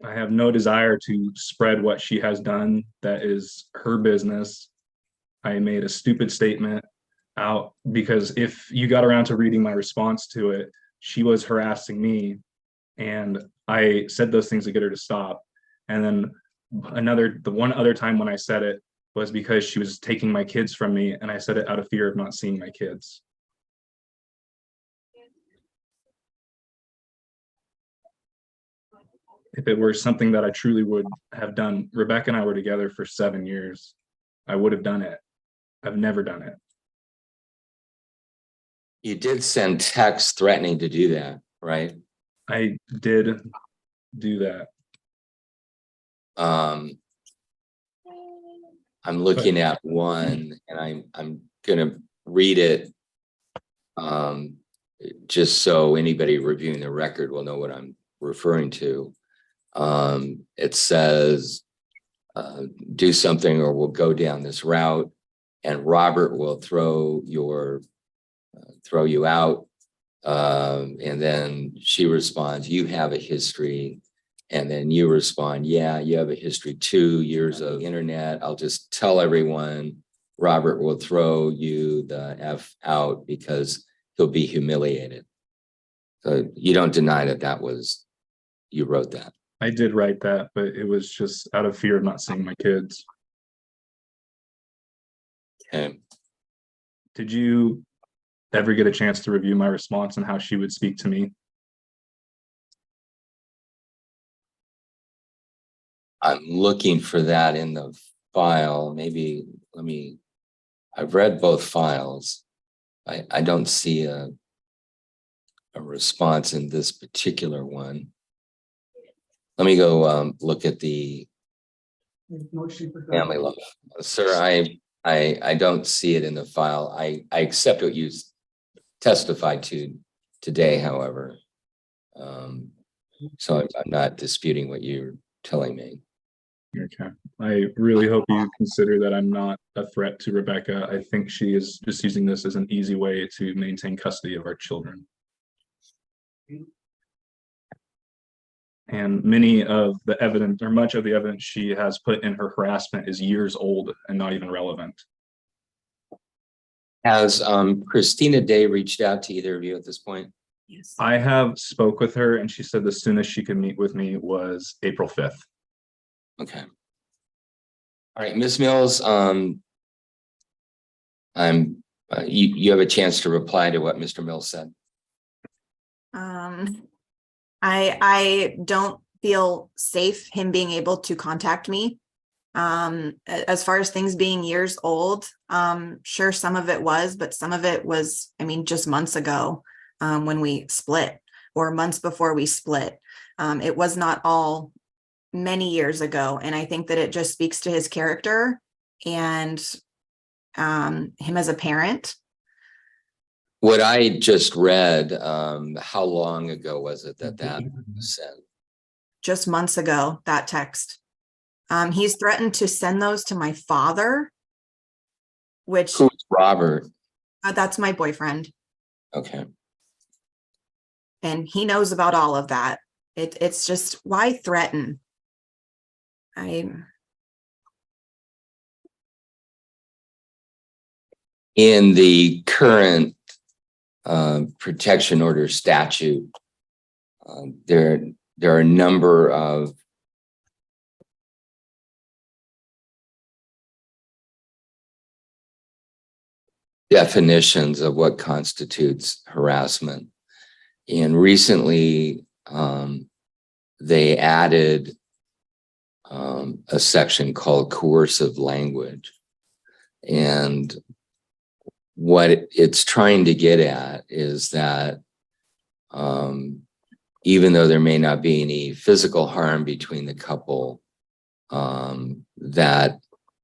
I have no desire to spread what she has done. That is her business. I made a stupid statement out because if you got around to reading my response to it, she was harassing me, and I said those things to get her to stop. And then the one other time when I said it was because she was taking my kids from me, and I said it out of fear of not seeing my kids. If it were something that I truly would have done, Rebecca and I were together for 7 years, I would have done it. I've never done it. You did send text threatening to do that, right? I did do that. I'm looking at one, and I'm gonna read it just so anybody reviewing the record will know what I'm referring to. It says, do something or we'll go down this route, and Robert will throw you out. And then she responds, you have a history. And then you respond, yeah, you have a history, 2 years of internet. I'll just tell everyone Robert will throw you the F out because he'll be humiliated. So you don't deny that you wrote that. I did write that, but it was just out of fear of not seeing my kids. Okay. Did you ever get a chance to review my response and how she would speak to me? I'm looking for that in the file. Maybe I've read both files. I don't see a response in this particular one. Let me go look at the family law. Sir, I don't see it in the file. I accept what you testified to today, however. So I'm not disputing what you're telling me. Okay. I really hope you consider that I'm not a threat to Rebecca. I think she is just using this as an easy way to maintain custody of our children. And many of the evidence, or much of the evidence she has put in her harassment is years old and not even relevant. Has Christina Day reached out to either of you at this point? Yes. I have spoke with her, and she said the soonest she could meet with me was April 5th. Okay. All right, Ms. Mills, you have a chance to reply to what Mr. Mills said. I don't feel safe him being able to contact me. As far as things being years old, sure, some of it was, but some of it was, I mean, just months ago, when we split, or months before we split. It was not all many years ago. And I think that it just speaks to his character and him as a parent. What I just read, how long ago was it that was sent? Just months ago, that text. He's threatened to send those to my father, which Who's Robert? That's my boyfriend. Okay. And he knows about all of that. It's just, why threaten? In the current protection order statute, there are a number of definitions of what constitutes harassment. And recently, they added a section called coercive language. And what it's trying to get at is that even though there may not be any physical harm between the couple, that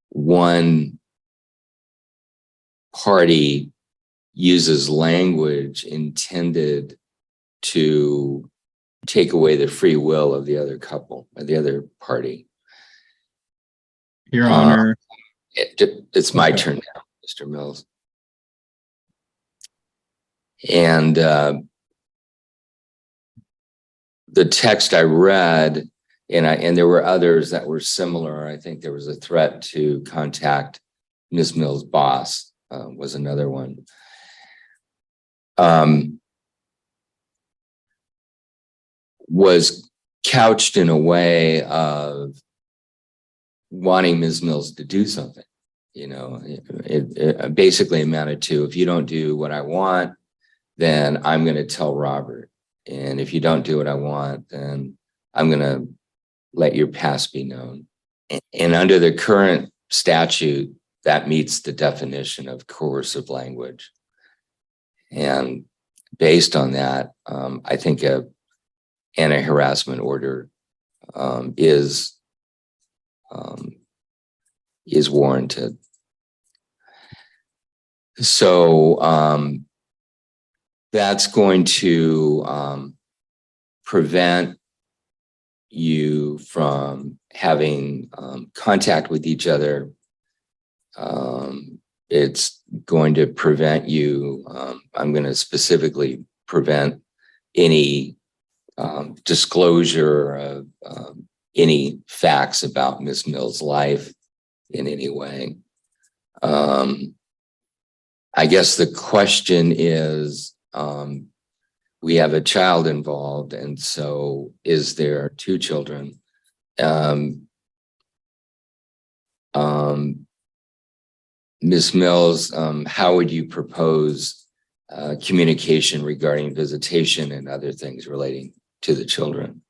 one party uses language intended to take away the free will of the other couple, or the other party. Your Honor. It's my turn now, Mr. Mills. And the text I read, and there were others that were similar. I think there was a threat to contact Ms. Mills' boss, was another one. Was couched in a way of wanting Ms. Mills to do something. You know, it basically amounted to, if you don't do what I want, then I'm going to tell Robert. And if you don't do what I want, then I'm going to let your past be known. And under the current statute, that meets the definition of coercive language. And based on that, I think a anti-harassment order is warranted. So that's going to prevent you from having contact with each other. It's going to prevent you, I'm going to specifically prevent any disclosure of any facts about Ms. Mills' life in any way. I guess the question is, we have a child involved, and so is there two children? Ms. Mills, how would you propose communication regarding visitation and other things relating to the children?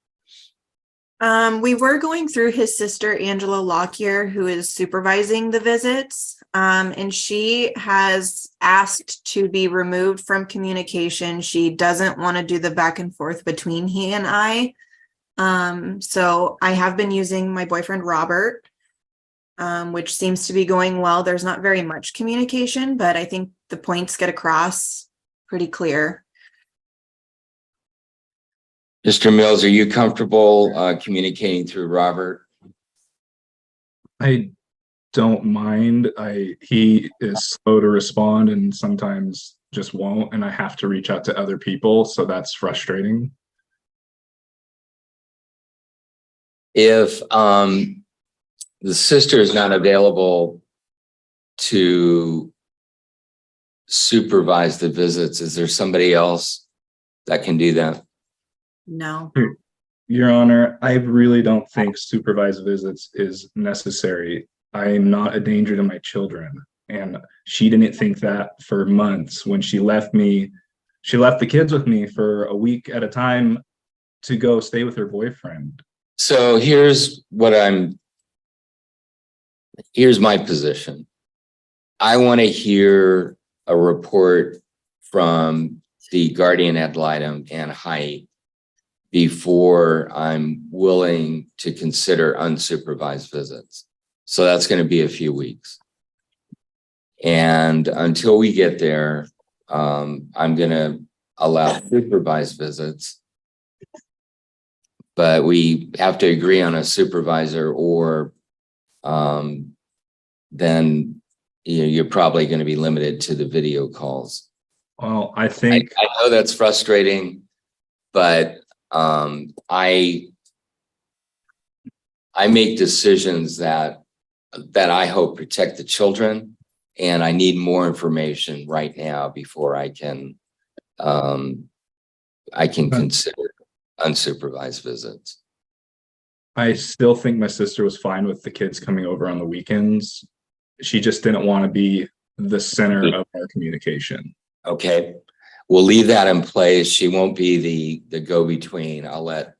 We were going through his sister, Angela Lockyer, who is supervising the visits, and she has asked to be removed from communication. She doesn't want to do the back and forth between he and I. So I have been using my boyfriend, Robert, which seems to be going well. There's not very much communication, but I think the points get across pretty clear. Mr. Mills, are you comfortable communicating through Robert? I don't mind. He is slow to respond and sometimes just won't, and I have to reach out to other people, so that's frustrating. If the sister is not available to supervise the visits, is there somebody else that can do that? No. Your Honor, I really don't think supervised visits is necessary. I am not a danger to my children. And she didn't think that for months. When she left me, she left the kids with me for a week at a time to go stay with her boyfriend. So here's what I'm here's my position. I want to hear a report from the guardian ad litem and height before I'm willing to consider unsupervised visits. So that's going to be a few weeks. And until we get there, I'm going to allow supervised visits. But we have to agree on a supervisor, or then you're probably going to be limited to the video calls. Well, I think I know that's frustrating, but I make decisions that I hope protect the children, and I need more information right now before I can consider unsupervised visits. I still think my sister was fine with the kids coming over on the weekends. She just didn't want to be the center of our communication. Okay, we'll leave that in place. She won't be the go-between. I'll let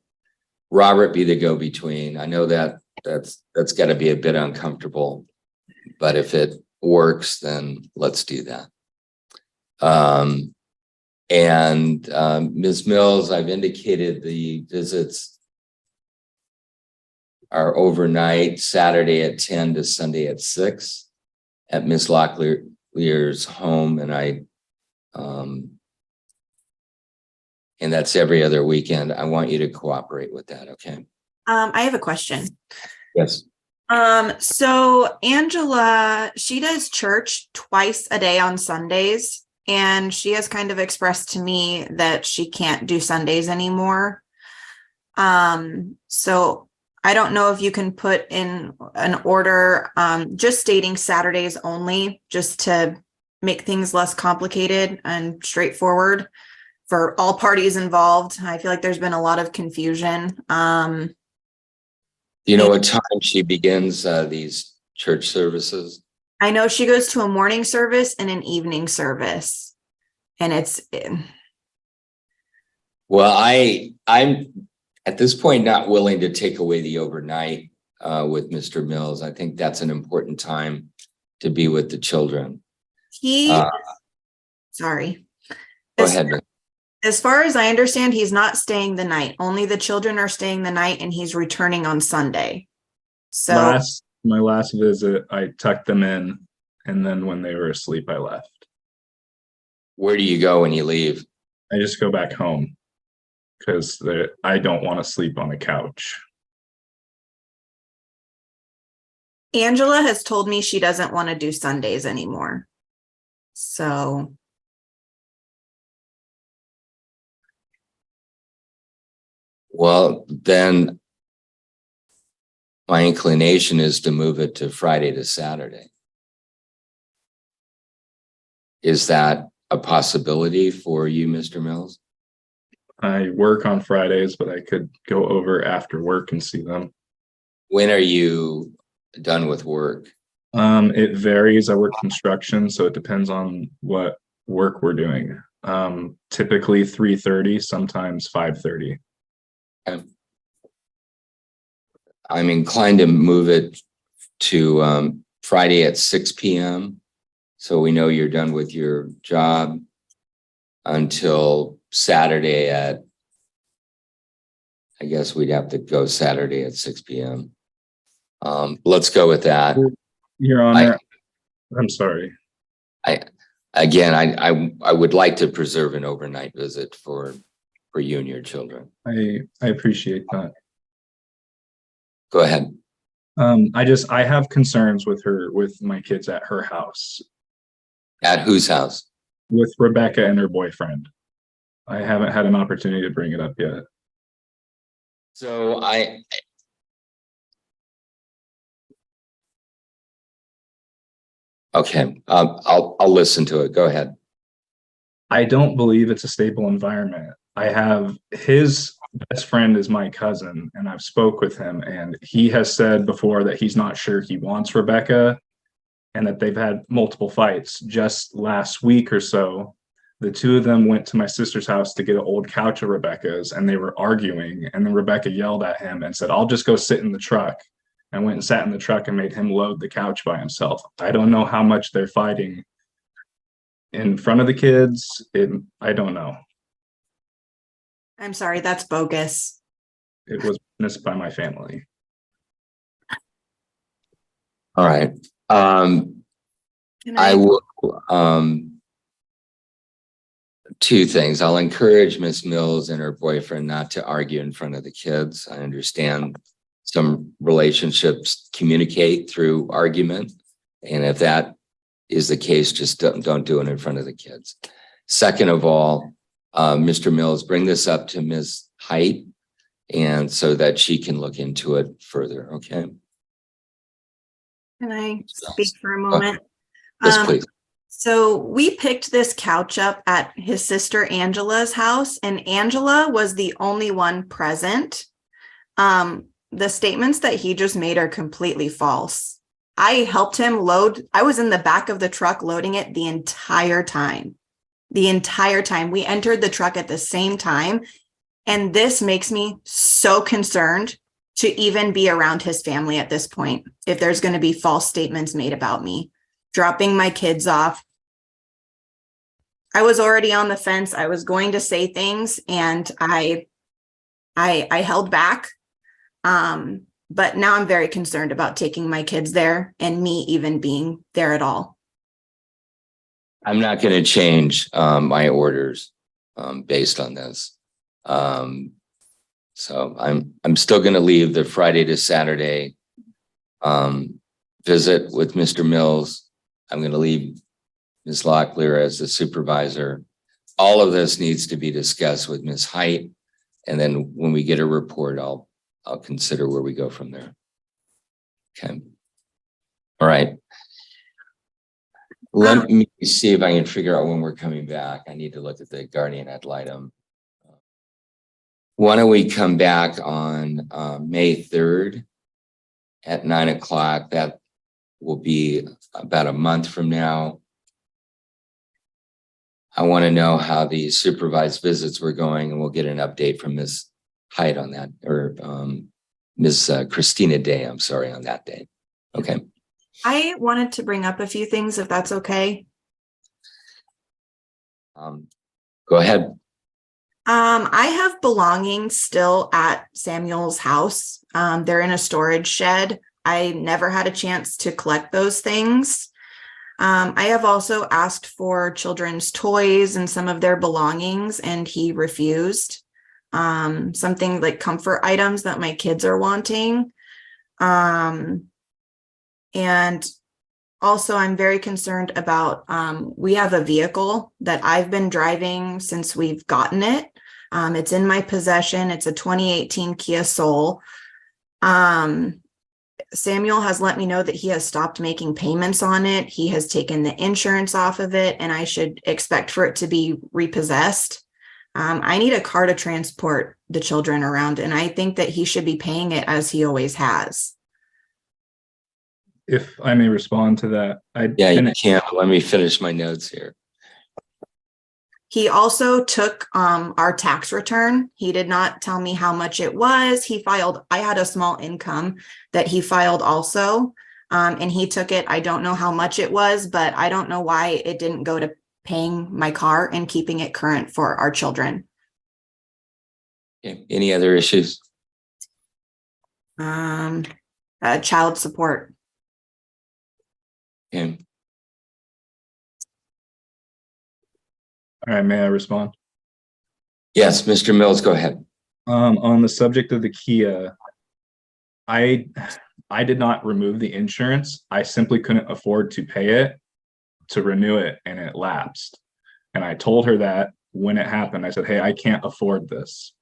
Robert be the go-between. I know that's got to be a bit uncomfortable, but if it works, then let's do that. Ms. Mills, I've indicated the visits are overnight, Saturday at 10 to Sunday at 6 at Ms. Locklier's home, and that's every other weekend. I want you to cooperate with that, okay? I have a question. Yes. So Angela, she does church twice a day on Sundays, and she has kind of expressed to me that she can't do Sundays anymore. So I don't know if you can put in an order, just stating Saturdays only, just to make things less complicated and straightforward for all parties involved. I feel like there's been a lot of confusion. Do you know what time she begins these church services? I know she goes to a morning service and an evening service, and it's. Well, I'm at this point not willing to take away the overnight with Mr. Mills. I think that's an important time to be with the children. Sorry. Go ahead. As far as I understand, he's not staying the night. Only the children are staying the night, and he's returning on Sunday. So my last visit, I tucked them in, and then when they were asleep, I left. Where do you go when you leave? I just go back home because I don't want to sleep on the couch. Angela has told me she doesn't want to do Sundays anymore. So. Well, then my inclination is to move it to Friday to Saturday. Is that a possibility for you, Mr. Mills? I work on Fridays, but I could go over after work and see them. When are you done with work? It varies. I work construction, so it depends on what work we're doing. Typically 3:30, sometimes 5:30. I'm inclined to move it to Friday at 6 p.m. So we know you're done with your job until Saturday at, I guess we'd have to go Saturday at 6 p.m. Let's go with that. Your Honor, I'm sorry. I would like to preserve an overnight visit for you and your children. I appreciate that. Go ahead. I have concerns with my kids at her house. At whose house? With Rebecca and her boyfriend. I haven't had an opportunity to bring it up yet. So okay, I'll listen to it. Go ahead. I don't believe it's a stable environment. I have his best friend is my cousin, and I've spoke with him, and he has said before that he's not sure he wants Rebecca, and that they've had multiple fights. Just last week or so, the two of them went to my sister's house to get an old couch of Rebecca's, and they were arguing, and then Rebecca yelled at him and said, "I'll just go sit in the truck." I went and sat in the truck and made him load the couch by himself. I don't know how much they're fighting in front of the kids. I don't know. I'm sorry, that's bogus. It was witnessed by my family. All right. Can I will, two things. I'll encourage Miss Mills and her boyfriend not to argue in front of the kids. I understand some relationships communicate through argument. And if that is the case, just don't do it in front of the kids. Second of all, Mr. Mills, bring this up to Ms. Height, and so that she can look into it further, okay? Can I speak for a moment? Yes, please. So we picked this couch up at his sister Angela's house, and Angela was the only one present. The statements that he just made are completely false. I helped him load. I was in the back of the truck loading it the entire time. The entire time. We entered the truck at the same time. And this makes me so concerned to even be around his family at this point, if there's going to be false statements made about me, dropping my kids off. I was already on the fence. I was going to say things, and I held back. But now I'm very concerned about taking my kids there and me even being there at all. I'm not going to change my orders based on this. So I'm still going to leave the Friday to Saturday visit with Mr. Mills. I'm going to leave Ms. Locklear as the supervisor. All of this needs to be discussed with Ms. Height, and then when we get a report, I'll consider where we go from there. Okay. All right. Let me see if I can figure out when we're coming back. I need to look at the guardian ad litem. Why don't we come back on May 3rd at 9 o'clock? That will be about a month from now. I want to know how the supervised visits were going, and we'll get an update from Ms. Hyde on that, or Ms. Christina Day, I'm sorry, on that day. Okay. I wanted to bring up a few things, if that's okay. Go ahead. I have belongings still at Samuel's house. They're in a storage shed. I never had a chance to collect those things. I have also asked for children's toys and some of their belongings, and he refused. Something like comfort items that my kids are wanting. And also, I'm very concerned about, we have a vehicle that I've been driving since we've gotten it. It's in my possession. It's a 2018 Kia Soul. Samuel has let me know that he has stopped making payments on it. He has taken the insurance off of it, and I should expect for it to be repossessed. I need a car to transport the children around, and I think that he should be paying it as he always has. If I may respond to that. Yeah, you can't. Let me finish my notes here. He also took our tax return. He did not tell me how much it was. He filed, I had a small income that he filed also, and he took it. I don't know how much it was, but I don't know why it didn't go to paying my car and keeping it current for our children. Okay. Any other issues? Child support. Okay. All right, may I respond? Yes, Mr. Mills, go ahead. On the subject of the Kia, I did not remove the insurance. I simply couldn't afford to pay it to renew it, and it lapsed. And I told her that when it happened. I said, hey, I can't afford this.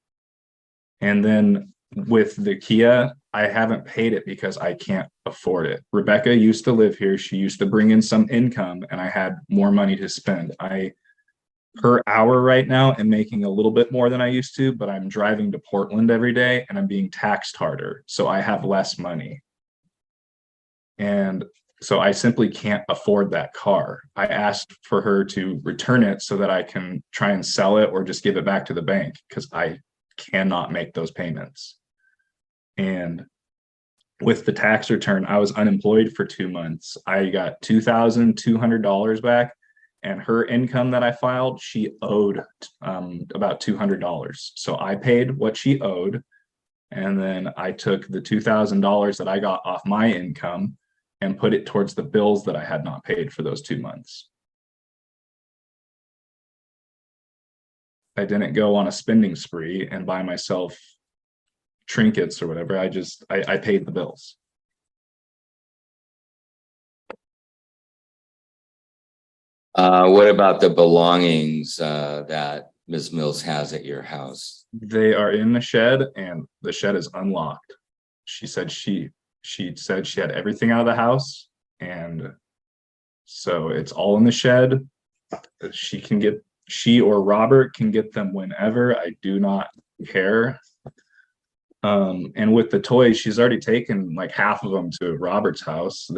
And then with the Kia, I haven't paid it because I can't afford it. Rebecca used to live here. She used to bring in some income, and I had more money to spend. Per hour right now, I'm making a little bit more than I used to, but I'm driving to Portland every day and I'm being taxed harder. So I have less money. And so I simply can't afford that car. I asked for her to return it so that I can try and sell it or just give it back to the bank, because I cannot make those payments. And with the tax return, I was unemployed for 2 months. I got $2,200 back, and her income that I filed, she owed about $200. So I paid what she owed, and then I took the $2,000 that I got off my income and put it towards the bills that I had not paid for those 2 months. I didn't go on a spending spree and buy myself trinkets or whatever. I paid the bills. What about the belongings that Ms. Mills has at your house? They are in the shed, and the shed is unlocked. She said she said she had everything out of the house, and so it's all in the shed. She or Robert can get them whenever. I do not care. And with the toys, she's already taken like half of them to Robert's house.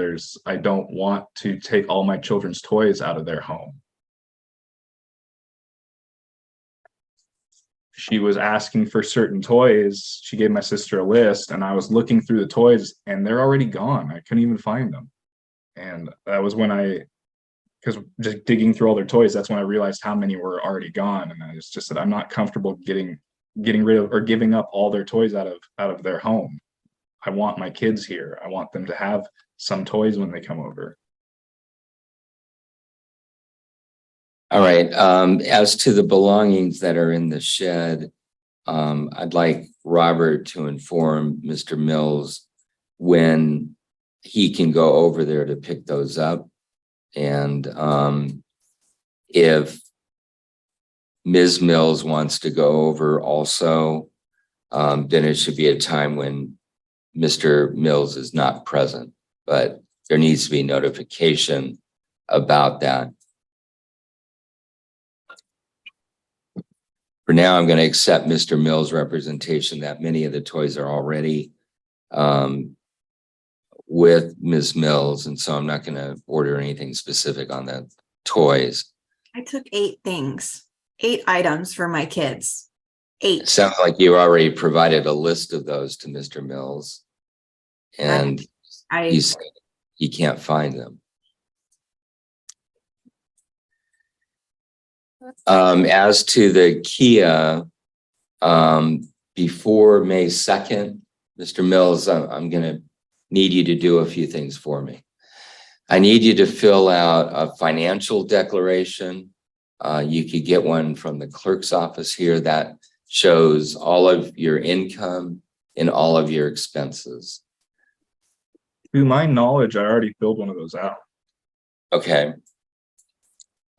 I don't want to take all my children's toys out of their home. She was asking for certain toys. She gave my sister a list, and I was looking through the toys, and they're already gone. I couldn't even find them. And that was when because just digging through all their toys, that's when I realized how many were already gone. And I just said, I'm not comfortable getting rid of or giving up all their toys out of their home. I want my kids here. I want them to have some toys when they come over. All right. As to the belongings that are in the shed, I'd like Robert to inform Mr. Mills when he can go over there to pick those up. And if Ms. Mills wants to go over also, then it should be a time when Mr. Mills is not present, but there needs to be notification about that. For now, I'm going to accept Mr. Mills' representation that many of the toys are already with Ms. Mills, and so I'm not going to order anything specific on the toys. I took 8 things, 8 items for my kids. 8. It sounds like you already provided a list of those to Mr. Mills, and he said he can't find them. As to the Kia, before May 2nd, Mr. Mills, I'm going to need you to do a few things for me. I need you to fill out a financial declaration. You could get one from the clerk's office here that shows all of your income and all of your expenses. To my knowledge, I already filled one of those out. Okay.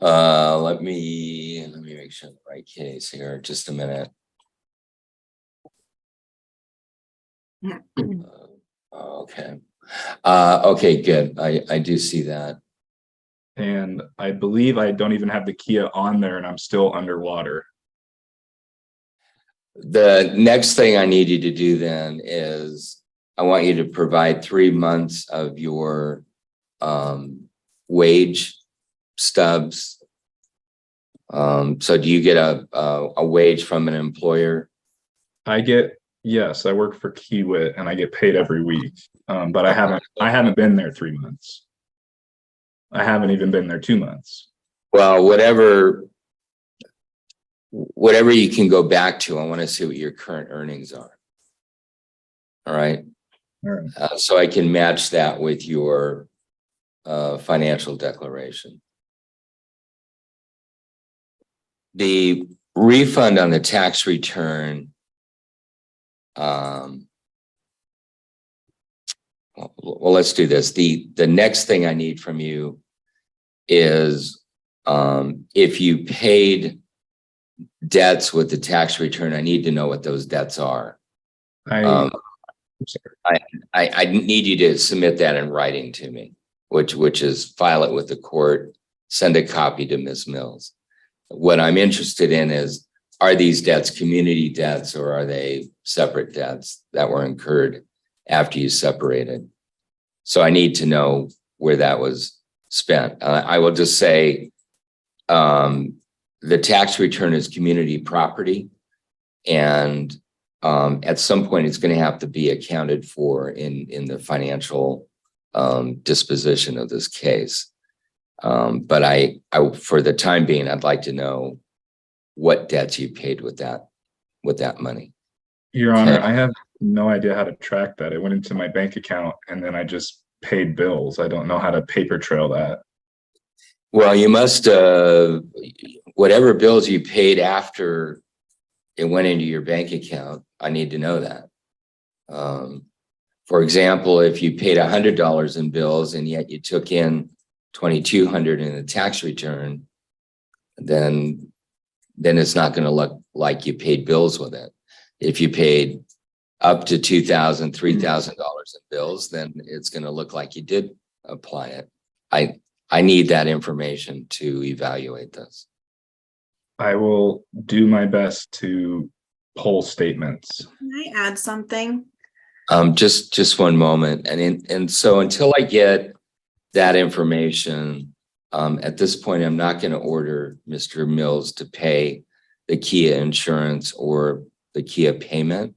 Let me make sure the right case here. Just a minute. Okay. Okay, good. I do see that. And I believe I don't even have the Kia on there, and I'm still underwater. The next thing I need you to do then is I want you to provide 3 months of your wage stubs. So do you get a wage from an employer? Yes, I work for Kiewit and I get paid every week. But I haven't been there 3 months. I haven't even been there 2 months. Well, whatever you can go back to, I want to see what your current earnings are. All right. All right. So I can match that with your financial declaration. The refund on the tax return, well, let's do this. The next thing I need from you is if you paid debts with the tax return, I need to know what those debts are. I need you to submit that in writing to me, which is file it with the court, send a copy to Ms. Mills. What I'm interested in is, are these debts community debts or are they separate debts that were incurred after you separated? So I need to know where that was spent. I will just say the tax return is community property, and at some point it's going to have to be accounted for in the financial disposition of this case. But I, for the time being, I'd like to know what debts you paid with that money. Your Honor, I have no idea how to track that. It went into my bank account and then I just paid bills. I don't know how to paper trail that. Well, you must, whatever bills you paid after it went into your bank account, I need to know that. For example, if you paid $100 in bills and yet you took in $2,200 in a tax return, then it's not going to look like you paid bills with it. If you paid up to $2,000, $3,000 in bills, then it's going to look like you did apply it. I need that information to evaluate this. I will do my best to pull statements. Can I add something? Just one moment. And so until I get that information, at this point, I'm not going to order Mr. Mills to pay the Kia insurance or the Kia payment.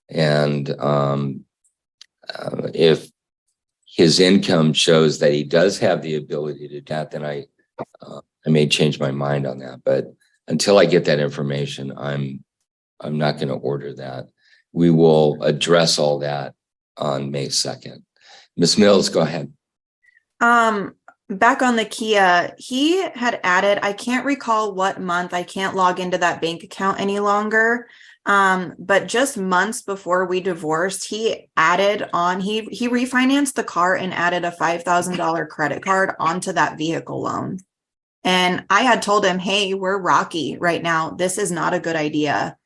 And if his income shows that he does have the ability to do that, then I may change my mind on that. But until I get that information, I'm not going to order that. We will address all that on May 2nd. Ms. Mills, go ahead. Back on the Kia, he had added, I can't recall what month, I can't log into that bank account any longer. But just months before we divorced, he added on, he refinanced the car and added a $5,000 credit card onto that vehicle loan. And I had told him, hey, we're rocky right now. This is not a good idea.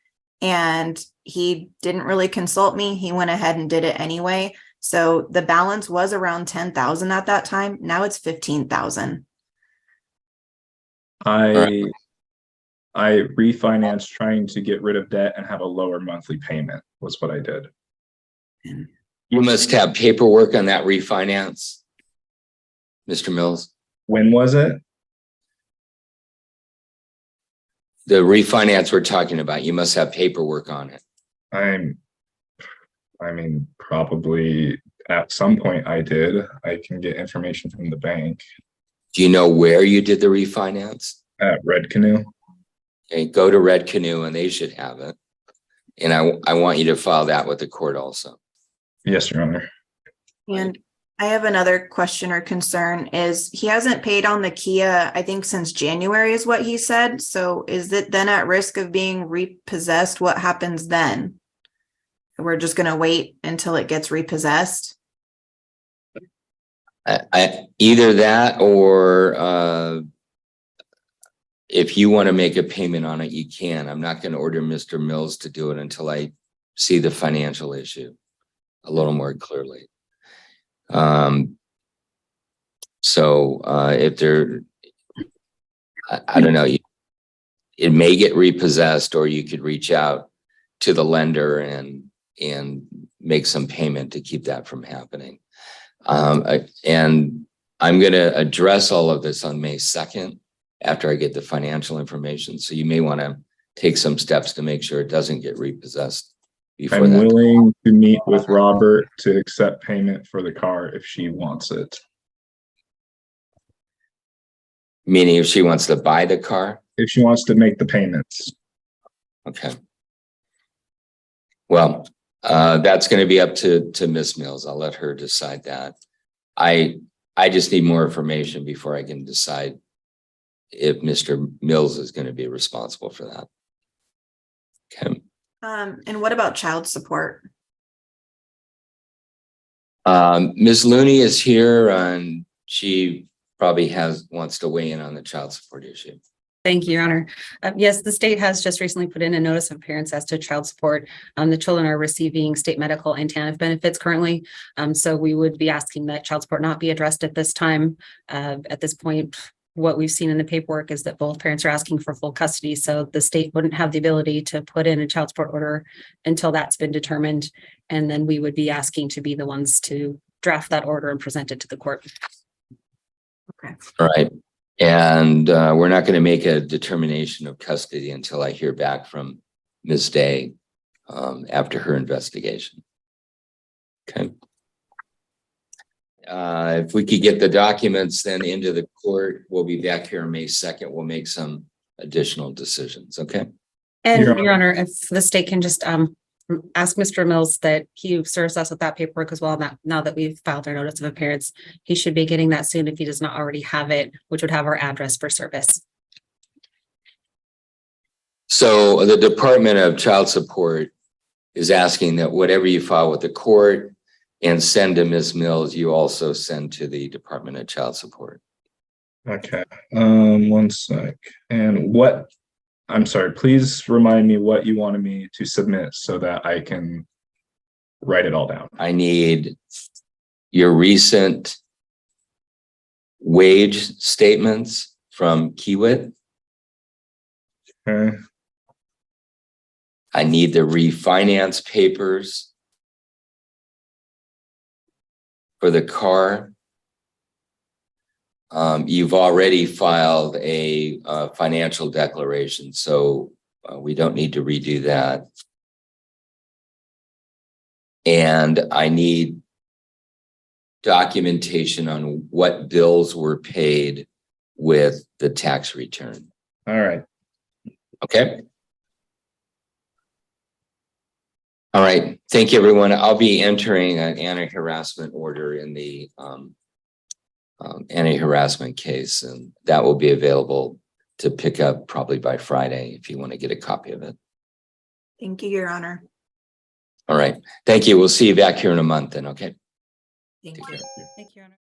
And he didn't really consult me. He went ahead and did it anyway. So the balance was around 10,000 at that time. Now it's 15,000. I refinanced trying to get rid of debt and have a lower monthly payment was what I did. You must have paperwork on that refinance, Mr. Mills. When was it? The refinance we're talking about, you must have paperwork on it. I mean, probably at some point I did. I can get information from the bank. Do you know where you did the refinance? At Red Canoe. Okay, go to Red Canoe and they should have it. And I want you to file that with the court also. Yes, Your Honor. And I have another question or concern is he hasn't paid on the Kia, I think since January is what he said. So is it then at risk of being repossessed? What happens then? We're just going to wait until it gets repossessed? Either that or if you want to make a payment on it, you can. I'm not going to order Mr. Mills to do it until I see the financial issue a little more clearly. So if there, I don't know, it may get repossessed, or you could reach out to the lender and make some payment to keep that from happening. And I'm going to address all of this on May 2nd after I get the financial information. So you may want to take some steps to make sure it doesn't get repossessed before I'm that. willing to meet with Robert to accept payment for the car if she wants it. Meaning if she wants to buy the car? If she wants to make the payments. Okay. Well, that's going to be up to Ms. Mills. I'll let her decide that. I just need more information before I can decide if Mr. Mills is going to be responsible for that. Okay. And what about child support? Ms. Looney is here and she probably wants to weigh in on the child support issue. Thank you, Your Honor. Yes, the state has just recently put in a notice of appearance as to child support. The children are receiving state medical and TANF benefits currently. So we would be asking that child support not be addressed at this time. At this point, what we've seen in the paperwork is that both parents are asking for full custody. So the state wouldn't have the ability to put in a child support order until that's been determined. And then we would be asking to be the ones to draft that order and present it to the court. Okay. All right. And we're not going to make a determination of custody until I hear back from Ms. Day after her investigation. Okay. If we could get the documents then into the court, we'll be back here on May 2nd. We'll make some additional decisions. Okay. And Your Your Honor, if the state can just ask Mr. Mills that he serves us with that paperwork as well. Now that we've filed our notice of appearance, he should be getting that soon if he does not already have it, which would have our address for service. So the Department of Child Support is asking that whatever you file with the court and send to Ms. Mills, you also send to the Department of Child Support. Okay, 1 sec. And I'm sorry, please remind me what you wanted me to submit so that I can write it all down. I need your recent wage statements from Kiewit. Okay, I need the refinance papers for the car. You've already filed a financial declaration, so we don't need to redo that. And I need documentation on what bills were paid with the tax return. all right. Okay. All right. Thank you, everyone. I'll be entering an anti-harassment order in the anti-harassment case, and that will be available to pick up probably by Friday if you want to get a copy of it. Thank you, Your Honor. All right. Thank you. We'll see you back here in a month then. Okay. Thank Take you. care. Thank you, Your Honor.